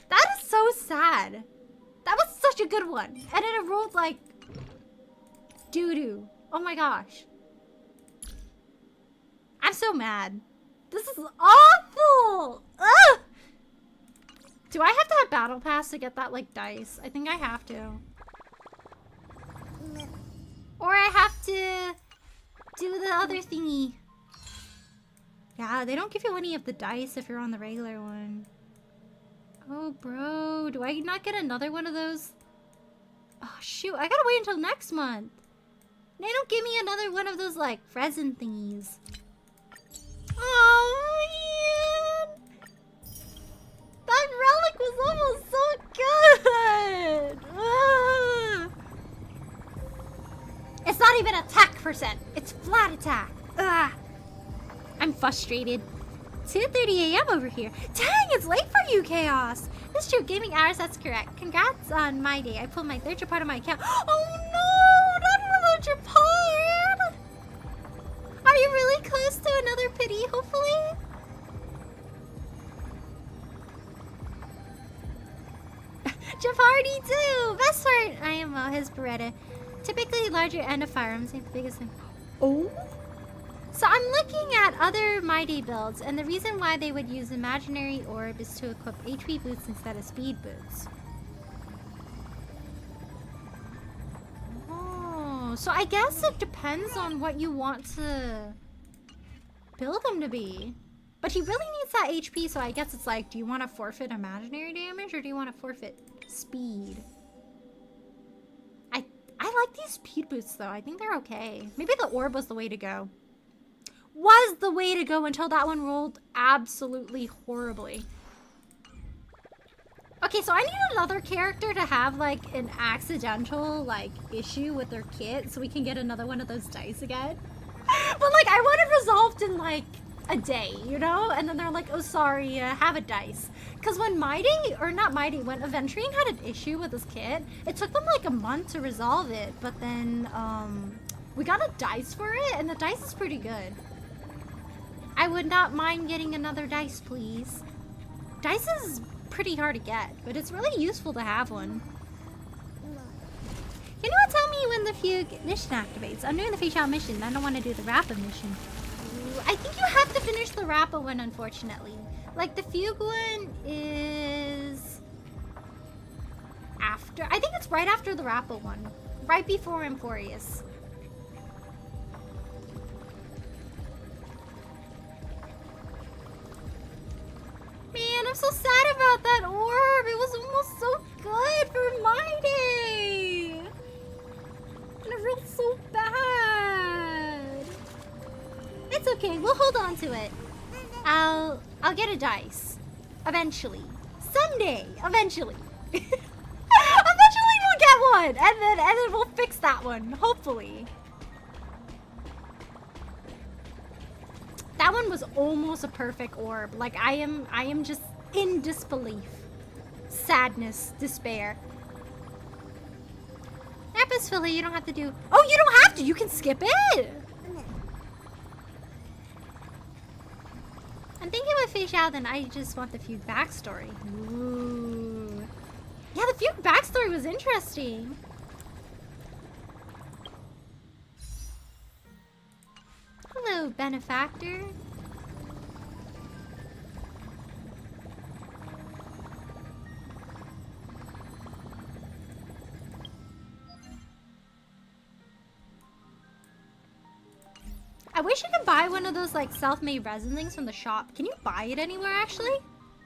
That is so sad. good one. And then it rolled like doo-doo. Oh my gosh. I'm so mad. This is awful! Ugh! Do I have to have Battle Pass to get that, like, dice? I think I have to. Or I have to do the other thingy. Yeah, they don't give you any of the dice if you're on the regular one. Oh, bro. Do I not get another one of those? Oh, shoot. I gotta wait until next month. They don't give me another one of those, like, resin thingies. Oh, man. That relic was almost so good. Ugh. It's not even attack percent. It's flat attack. Ugh. I'm frustrated. 2:30 a.m. over here. Dang, it's late for you, Chaos. This is true. Gaming hours, that's correct. Congrats on Mydei. I pulled my third part of my account. Oh no, not another part. Are you really close to another pity, hopefully? Japardi too! Best part! I am his Beretta. Typically larger end of firearms ain't the biggest thing. Oh? So I'm looking at other Mydei builds, and the reason why they would use Imaginary Orb is to equip HP boots instead of speed boots. Oh, so I guess it depends on what you want to build him to be. But he really needs that HP, so I guess it's like, do you want to forfeit imaginary damage, or do you want to forfeit speed? I like these speed boots, though. I think they're okay. Maybe the orb was the way to go. Was the way to go until that one rolled absolutely horribly. Okay, so I need another character to have, like, an accidental, like, issue with their kit so we can get another one of those dice again. But, like, I want it resolved in, like, a day, you know? And then they're like, oh, sorry, have a dice. Because when Mydei, or not Mydei, when Aventurine had an issue with his kit, it took them, like, a month to resolve it. But then, we got a dice for it, and the dice is pretty good. I would not mind getting another dice, please. Dice is pretty hard to get, but it's really useful to have one. Can you tell me when the Fugue mission activates? I'm doing the Fish Out mission. I don't want to do the Rappa mission. Ooh, I think you have to finish the Rappa one, unfortunately. Like, the Fugue one is after. I think it's right after the Rappa one. Right before Emporius. Man, I'm so sad about that orb. It was almost so good for Mydei. And it rolled so bad. It's okay. We'll hold on to it. I'll get a dice. Eventually. Someday. Eventually. Eventually we'll get one. And then we'll fix that one. Hopefully. That one was almost a perfect orb. Like, I am just in disbelief. Sadness. Despair. Nappa's Philly, you don't have to do... Oh, you don't have to! You can skip it! I'm thinking with Fish Out, then I just want the Fugue backstory. Ooh. Yeah, the Fugue backstory was interesting. Hello, benefactor. I wish I could buy one of those, like, self-made resin things from the shop. Can you buy it anywhere, actually?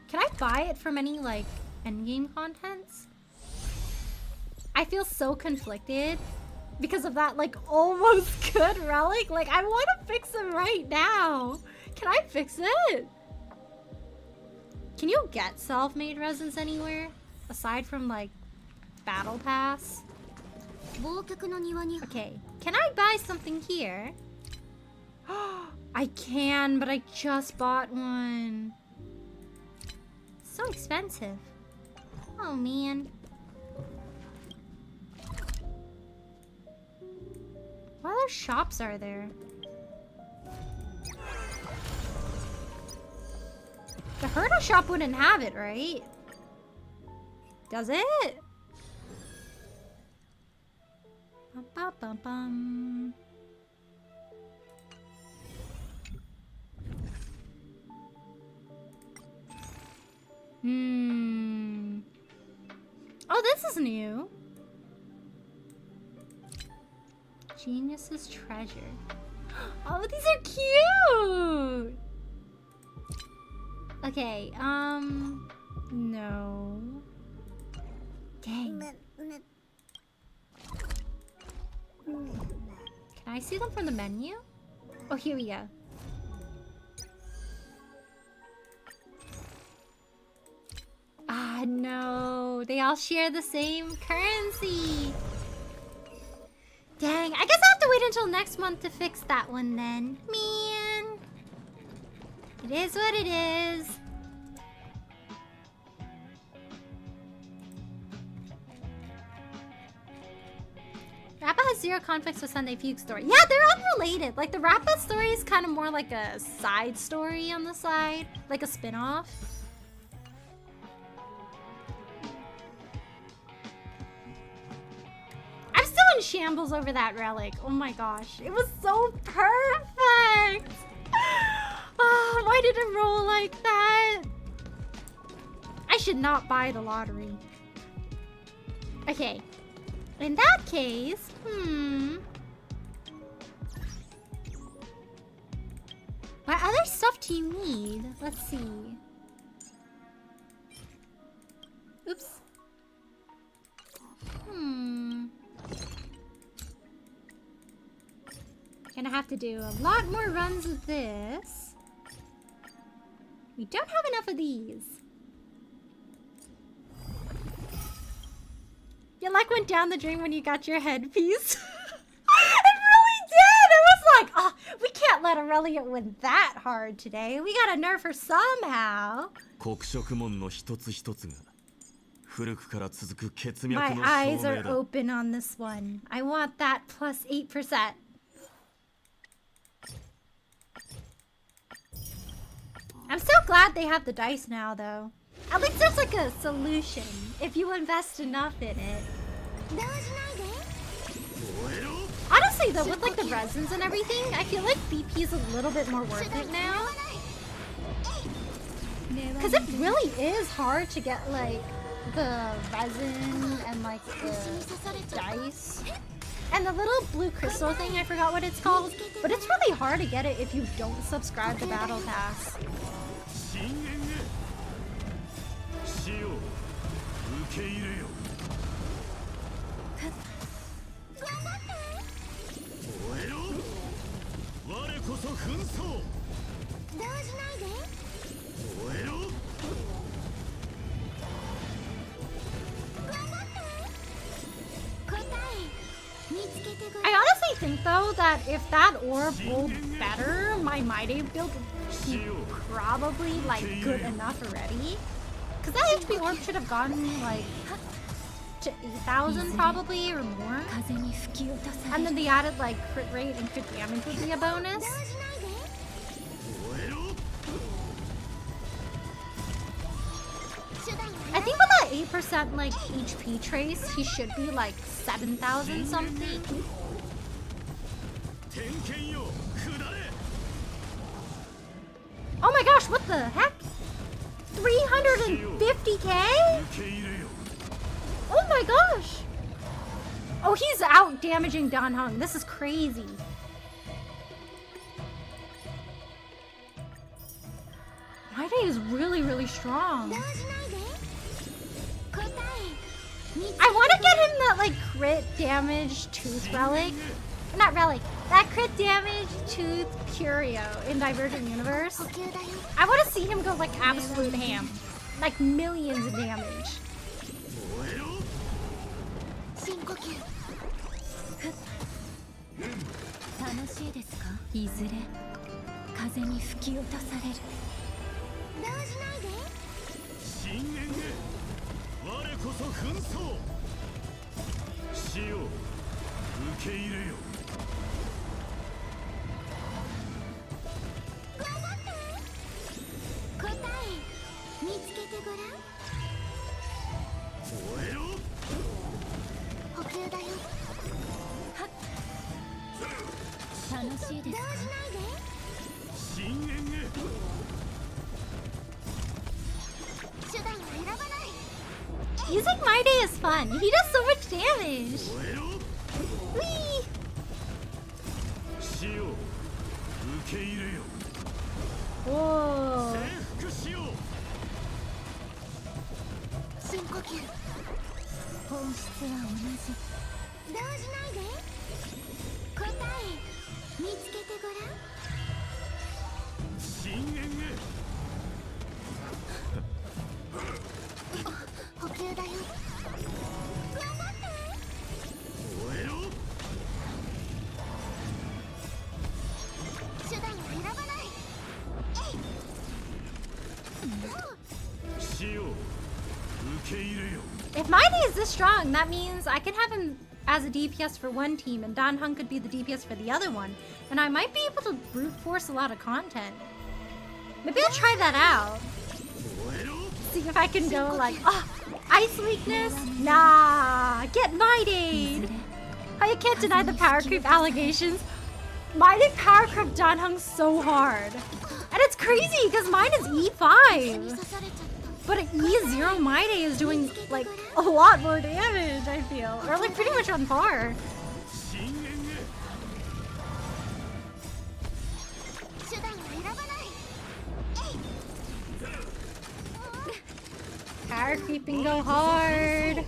Can I buy it from any, like, endgame contents? I feel so conflicted because of that, like, almost good relic. Like, I want to fix it right now. Can I fix it? Can you get self-made resins anywhere? Aside from, like, Battle Pass? Okay. Can I buy something here? I can, but I just bought one. So expensive. Oh, man. What other shops are there? The Herda shop wouldn't have it, right? Does it? Ba-ba-ba-bum. Oh, this is new. Genius's treasure. Oh, these are cute. Okay, no. Dang. Can I see them from the menu? Oh, here we go. Ah, no. They all share the same currency. Dang, I guess I have to wait until next month to fix that one then. Man. It is what it is. Rappa has zero conflicts with Sunday Fugue story. Yeah, they're unrelated. Like, the Rappa story is kind of more like a side story on the side. Like a spin-off. I'm still in shambles over that relic. Oh my gosh. It was so perfect. Oh, why did it roll like that? I should not buy the lottery. Okay. In that case, what other stuff do you need? Let's see. Oops. Gonna have to do a lot more runs of this. We don't have enough of these. Your luck went down the drain when you got your headpiece. It really did! It was like, oh, we can't let Aurelia win that hard today. We gotta nerf her somehow. My eyes are open on this one. I want that plus 8%. I'm so glad they have the dice now, though. At least there's like a solution if you invest enough in it. Honestly though, with like the resins and everything, I feel like BP is a little bit more worth it now. Because it really is hard to get like the resin and like the dice. And the little blue crystal thing, I forgot what it's called. But it's really hard to get it if you don't subscribe to Battle Pass. I honestly think though that if that orb rolled better, my Mydei build would be probably like good enough already. Cause that HP orb should have gotten like to 8,000 probably or more. And then the added like crit rate and crit damage would be a bonus. I think with that 8% like HP trace, he should be like 7,000 something. Oh my gosh, what the heck? 350k? Oh my gosh! Oh, he's out damaging Dan Heng. This is crazy. Mydei is really, really strong. I want to get him that like crit damage tooth relic. Not relic. That crit damage tooth curio in Divergent Universe. I want to see him go like absolute ham. Like millions of damage. Using Mydei is fun. He does so much damage. Whee! Whoa. If Mydei is this strong, that means I can have him as a DPS for one team and Dan Heng could be the DPS for the other one. And I might be able to brute force a lot of content. Maybe I'll try that out. See if I can go like, oh, ice weakness? Nah, get Mydei. Oh, you can't deny the power creep allegations. Mydei power creep Dan Heng so hard. And it's crazy because mine is E5. But at E0, Mydei is doing like a lot more damage, I feel. Or like pretty much on par. Power creeping go hard.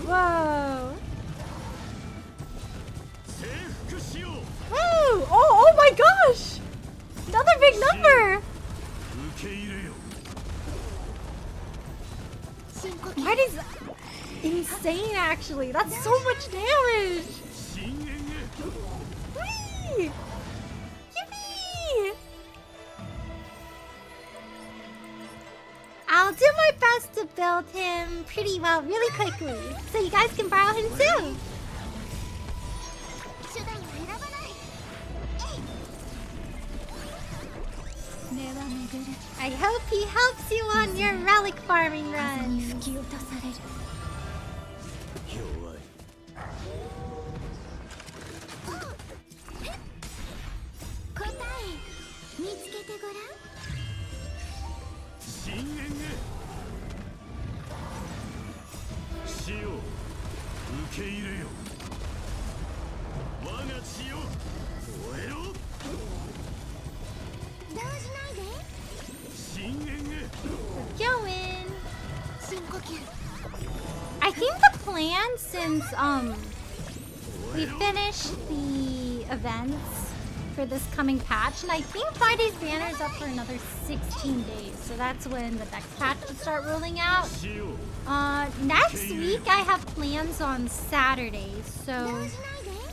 Whoa. Whoa! Oh my gosh! Another big number! Mydei's insane actually. That's so much damage! Whee! Yippee! I'll do my best to build him pretty well really quickly, so you guys can borrow him too. I hope he helps you on your relic farming run. Going. I think the plan, since we finished the events for this coming patch, and I think Friday's banner is up for another 16 days, so that's when the next patch should start rolling out. Next week I have plans on Saturdays, so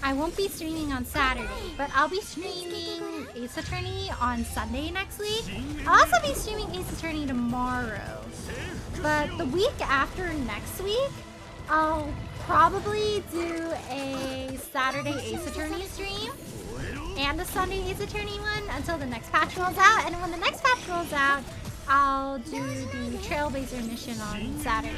I won't be streaming on Saturday, but I'll be streaming Ace Attorney on Sunday next week. I'll also be streaming Ace Attorney tomorrow. But the week after next week, I'll probably do a Saturday Ace Attorney stream and a Sunday Ace Attorney one until the next patch rolls out. And when the next patch rolls out, I'll do the Trailblazer mission on Saturdays.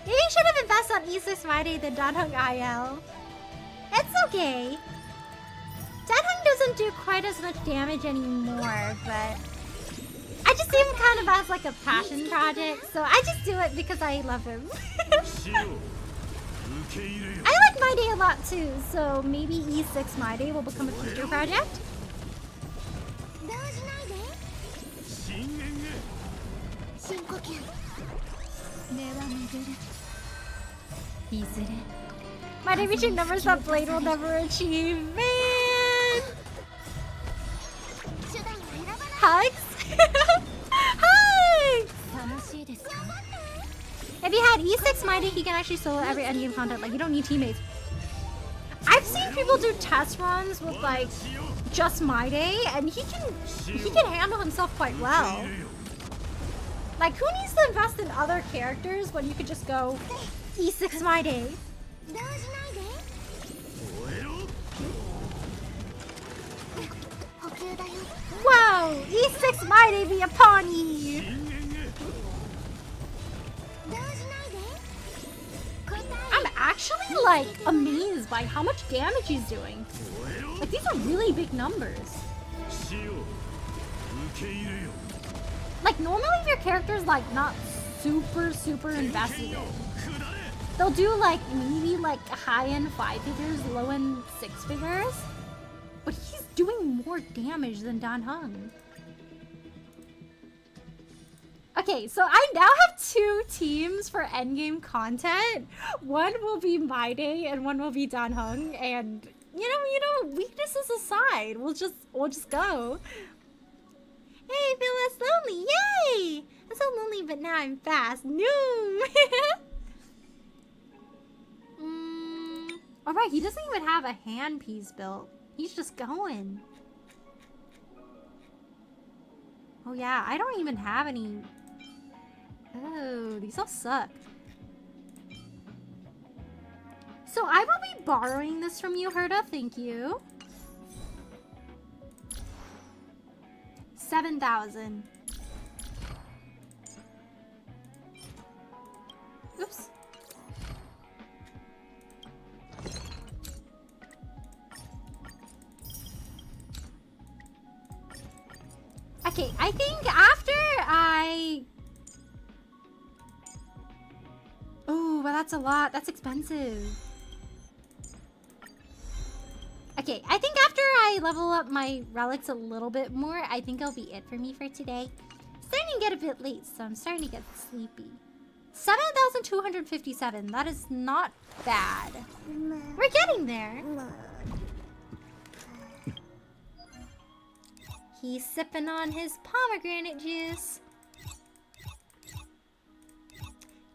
Maybe I should have invested on E6 Mydei than Dan Heng IL. It's okay. Dan Heng doesn't do quite as much damage anymore, but I just see him kind of as like a passion project, so I just do it because I love him. I like Mydei a lot too, so maybe E6 Mydei will become a future project. Mydei reaching numbers that Blade will never achieve. Man! Hugs? Hugs! If you had E6 Mydei, he can actually solo every endgame content. Like, you don't need teammates. I've seen people do test runs with, like, just Mydei, and he can handle himself quite well. Like, who needs to invest in other characters when you could just go E6 Mydei? Whoa! E6 Mydei be upon ye! I'm actually, like, amazed by how much damage he's doing. Like, these are really big numbers. Like, normally if your character's, like, not super invested in, they'll do, like, maybe, like, high-end 5 figures, low-end 6 figures. But he's doing more damage than Dan Heng. Okay, so I now have 2 teams for endgame content. One will be Mydei and one will be Dan Heng. And you know, weaknesses aside, we'll just go. Hey, I feel less lonely. Yay! I'm so lonely, but now I'm fast. No. All right, he doesn't even have a hand piece built. He's just going. Oh yeah, I don't even have any. Oh, these all suck. So I will be borrowing this from you, Herda. Thank you. 7,000. Oops. Okay, I think after I... Oh, well, that's a lot. That's expensive. Okay, I think after I level up my relics a little bit more, I think it'll be it for me for today. Starting to get a bit late, so I'm starting to get sleepy. 7,257. That is not bad. We're getting there. He's sipping on his pomegranate juice.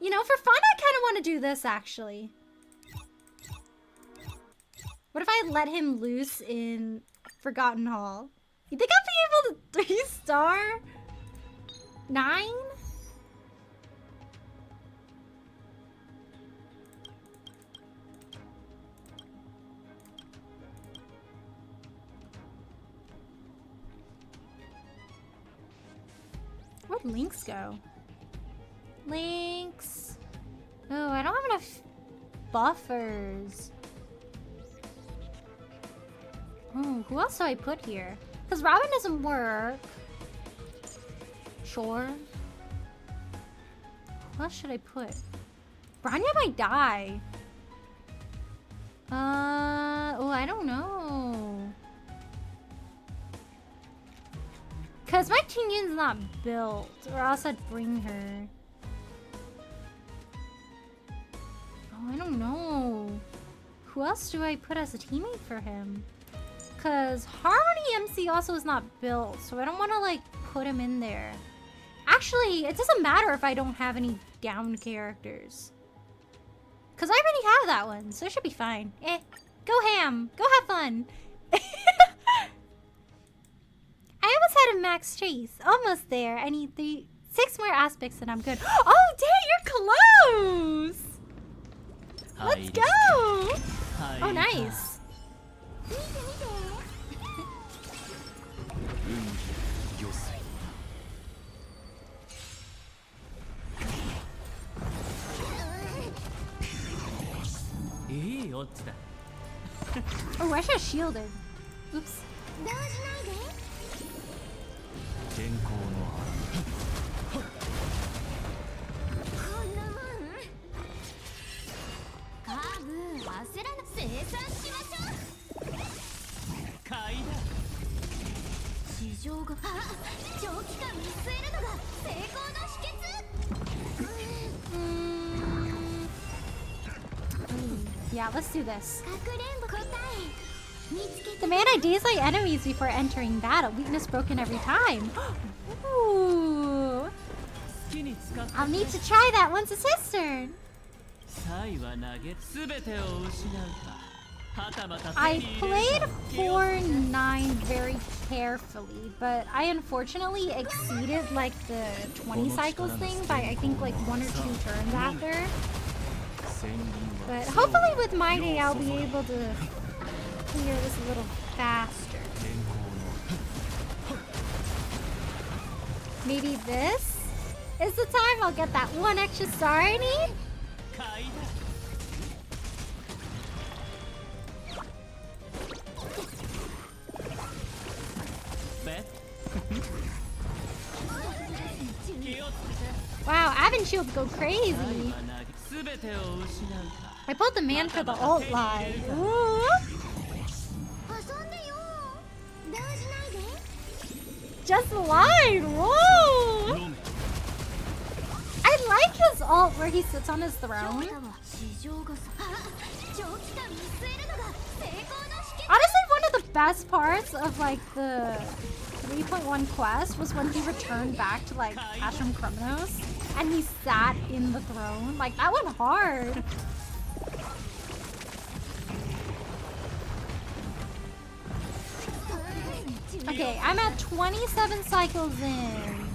You know, for fun, I kind of want to do this, actually. What if I let him loose in Forgotten Hall? You think I'll be able to 3-star? 9? Where'd Lynx go? Lynx. Oh, I don't have enough buffers. Oh, who else do I put here? Because Robin doesn't work. Sure. Who else should I put? Branya might die. Oh, I don't know. Because my Tingyun's not built, or else I'd bring her. Oh, I don't know. Who else do I put as a teammate for him? Because Harmony MC also is not built, so I don't want to, like, put him in there. Actually, it doesn't matter if I don't have any down characters. Because I already have that one, so it should be fine. Go ham. Go have fun. I almost had a max chase. Almost there. I need 6 more aspects and I'm good. Oh, dang, you're close! Let's go! Oh, nice. Oh, I should have shielded. Oops. Yeah, let's do this. Demand I daze like enemies before entering battle. Weakness broken every time. Ooh. I'll need to try that once it's his turn. I played 4-9 very carefully, but I unfortunately exceeded like the 20 cycles thing by I think like 1 or 2 turns after. But hopefully with Mydei I'll be able to clear this a little faster. Maybe this is the time I'll get that 1 extra star I need? Wow, Avon shields go crazy. I pulled the man for the ult live. Ooh. Just the line. Whoa. I like his ult where he sits on his throne. Honestly, one of the best parts of like the 3.1 quest was when he returned back to like Ashram Krumnos and he sat in the throne. Like that went hard. Okay, I'm at 27 cycles in.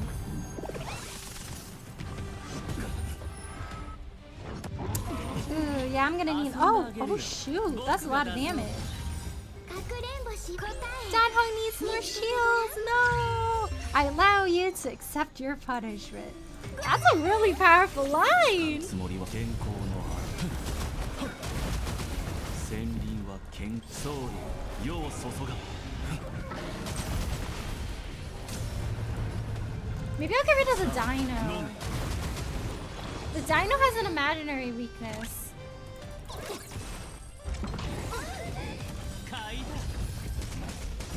Ooh, yeah, I'm gonna need. Oh shoot, that's a lot of damage. Danhong needs more shields. No, I allow you to accept your punishment. That's a really powerful line. Maybe I'll get rid of the dino. The dino has an imaginary weakness.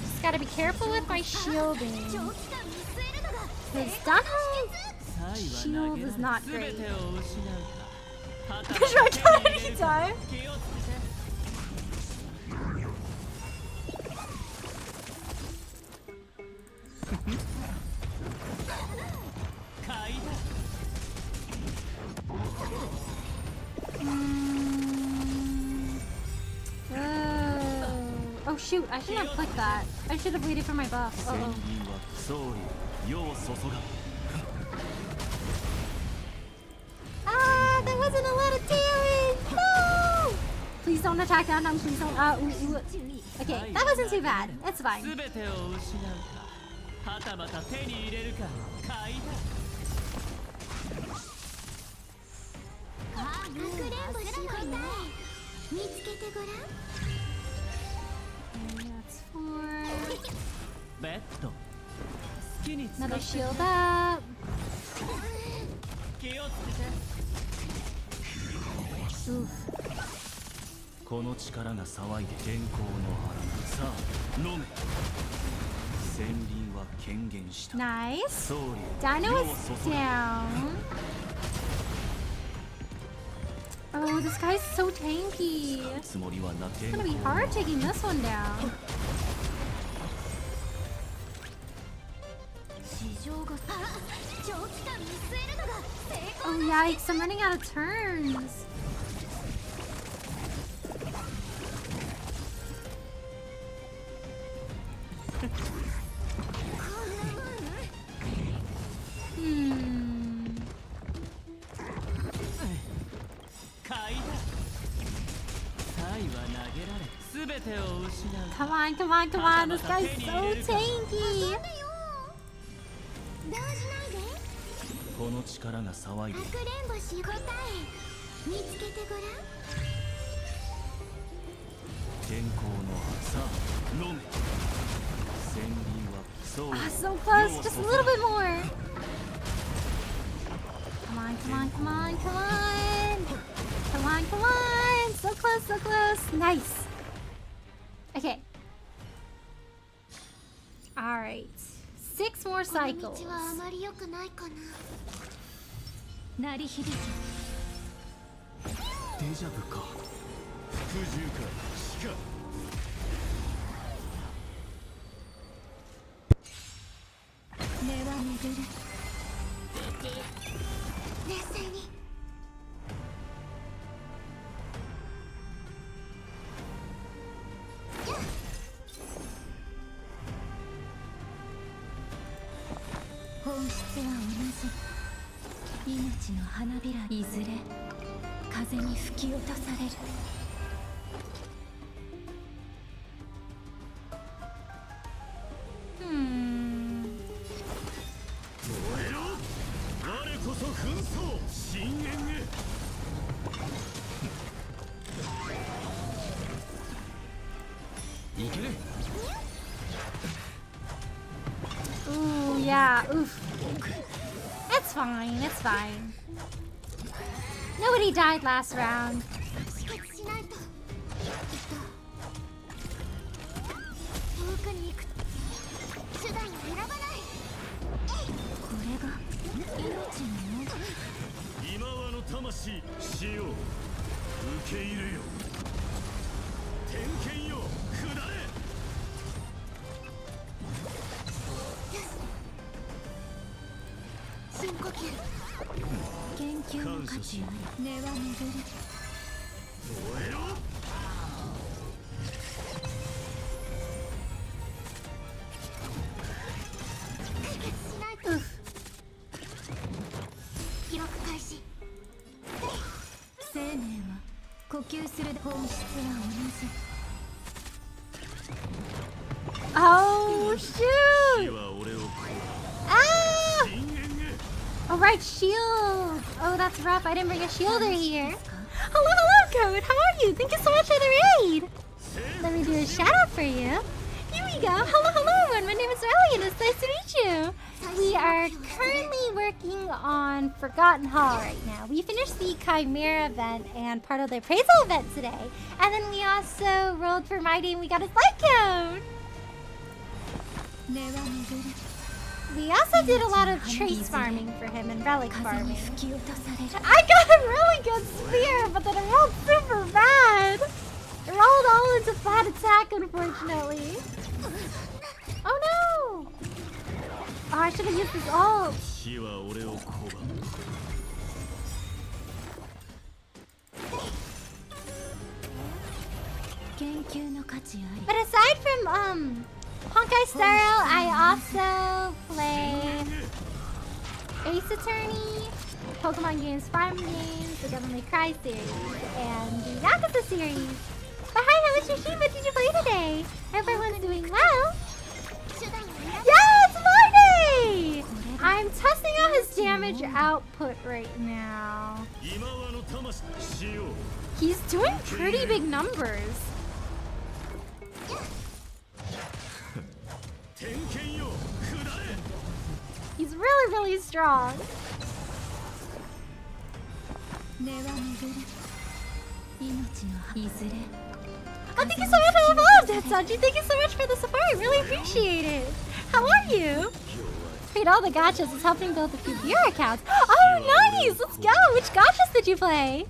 Just gotta be careful with my shielding. Because Danho's shield is not great. Push my gun anytime. Oh shoot, I should have clicked that. I should have waited for my buff. Uh-oh. Ah, that wasn't a lot of damage! No! Please don't attack down, please don't. Okay, that wasn't too bad. It's fine. That's 4. Another shield up. Oof. Nice. Dino is down. Oh, this guy's so tanky. It's gonna be hard taking this one down. Oh yikes, I'm running out of turns. Come on, come on, come on. This guy's so tanky. Ah, so close. Just a little bit more. Come on, come on, come on, come on. Come on, come on. So close, so close. Nice. Okay. Alright. 6 more cycles. Ooh, yeah, oof. It's fine, it's fine. Nobody died last round. Oh shoot! Ah! Oh right, shield! Oh, that's rough. I didn't bring a shielder here. Hello, Code. How are you? Thank you so much for the raid. Let me do a shout out for you. Here we go. Hello, everyone. My name is Ellie, and it's nice to meet you. We are currently working on Forgotten Hall right now. We finished the Chimera event and part of the appraisal event today. And then we also rolled for Mydei and we got a light code. We also did a lot of trace farming for him and relic farming. I got a really good spear, but then it rolled super bad. It rolled all into flat attack, unfortunately. Oh no! Oh, I should have used this ult. But aside from Honkai Star Rail, I also play Ace Attorney, Pokemon games, farm games, the Devil May Cry series, and the Yakuza series. But hi, how was your What did you play today? Everyone's doing well. Yeah, it's Mydei! I'm testing out his damage output right now. He's doing pretty big numbers. He's really, really strong. Oh, thank you so much for the follow, Sanji. Thank you so much for the support. I really appreciate it. How are you? Paid all the gachas is helping build a few viewer accounts. Oh, nice! Let's go! Which gachas did you play?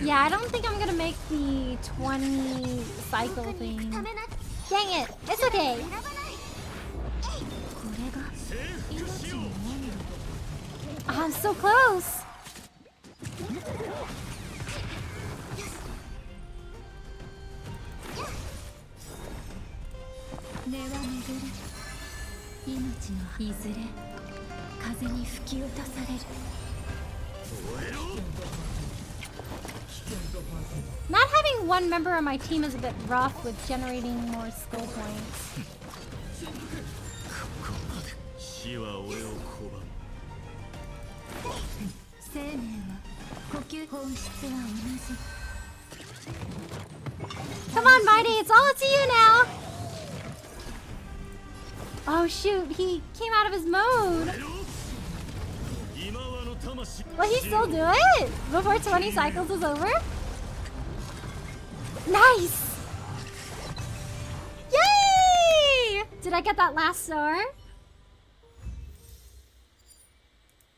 Yeah, I don't think I'm gonna make the 20 cycle thing. Dang it! It's okay! Oh, I'm so close! Not having one member on my team is a bit rough with generating more skill points. Come on, Mydei, it's all up to you now! Oh shoot, he came out of his mode! Will he still do it? Before 20 cycles is over? Nice! I get that last star?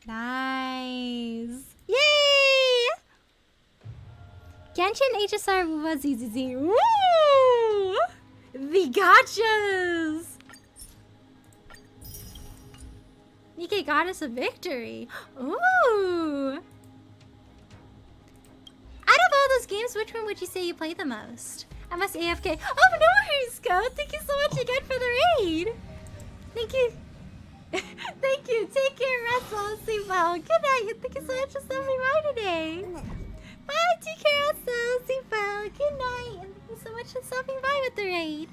Nice. Yay! Genshin HSR was easy. Woo! The gotchas! Nikkei got us a victory. Ooh! Out of all those games, which one would you say you play the most? I must AFK. Oh, no worries, Scott. Thank you so much again for the raid. Thank you. Thank you. Take care, Russell. Sleep well. Good night. And thank you so much for stopping by today. Bye. Take care, Russell. Sleep well. Good night. And thank you so much for stopping by with the raid.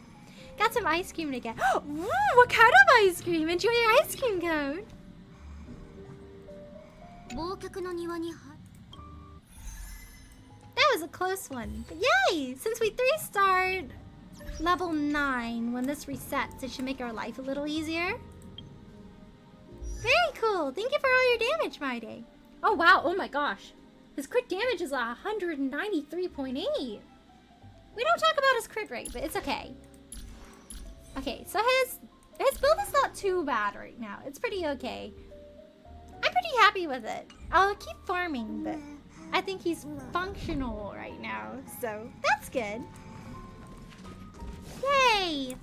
Got some ice cream to get. Ooh, what kind of ice cream? Enjoy your ice cream cone. That was a close one. But yay! Since we 3-starred level 9, when this resets, it should make our life a little easier. Very cool. Thank you for all your damage, Mydei. Oh, wow. Oh, my gosh. His crit damage is 193.8. We don't talk about his crit rate, but it's okay. Okay, so his build is not too bad right now. It's pretty okay. I'm pretty happy with it. I'll keep farming, but I think he's functional right now, so that's good. Yay!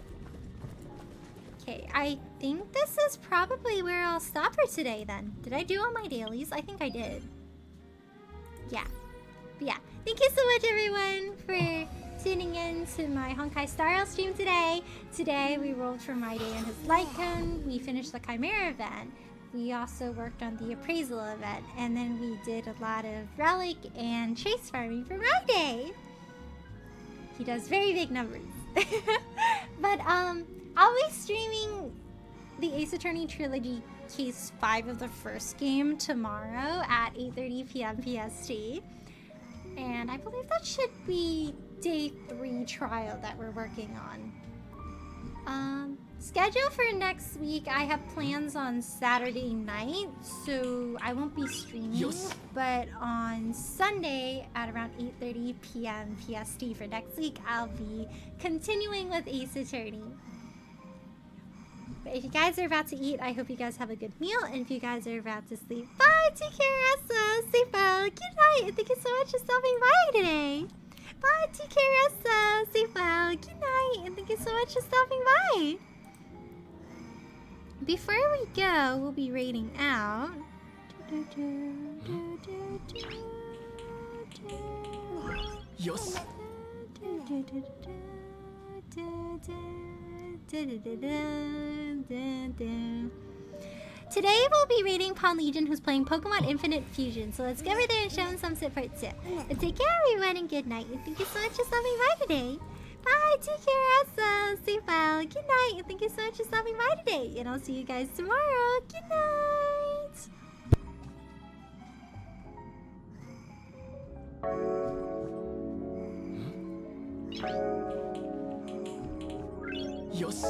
Okay, I think this is probably where I'll stop for today then. Did I do all my dailies? I think I did. Yeah. But yeah, thank you so much everyone for tuning in to my Honkai Star Rail stream today. Today we rolled for Mydei and his light cone. We finished the Chimera event. We also worked on the appraisal event, and then we did a lot of relic and chase farming for Mydei. He does very big numbers. But I'll be streaming the Ace Attorney Trilogy Case 5 of the first game tomorrow at 8:30 p.m. PST. And I believe that should be day 3 trial that we're working on. Schedule for next week, I have plans on Saturday night, so I won't be streaming. Yes. But on Sunday at around 8:30 p.m. PST for next week, I'll be continuing with Ace Attorney. But if you guys are about to eat, I hope you guys have a good meal. And if you guys are about to sleep, bye! Take care, Essa! Sleep well! Good night! And thank you so much for stopping by today! Bye! Take care, Essa! Sleep well! Good night! And thank you so much for stopping by! Before we go, we'll be raiding out. Yes. Today we'll be raiding Pawn Legion, who's playing Pokemon Infinite Fusion. So let's go over there and show him some support too. But take care everyone and good night. And thank you so much for stopping by today. Bye, take care, Essa. Stay well. Good night. And thank you so much for stopping by today. And I'll see you guys tomorrow. Good night. Yes.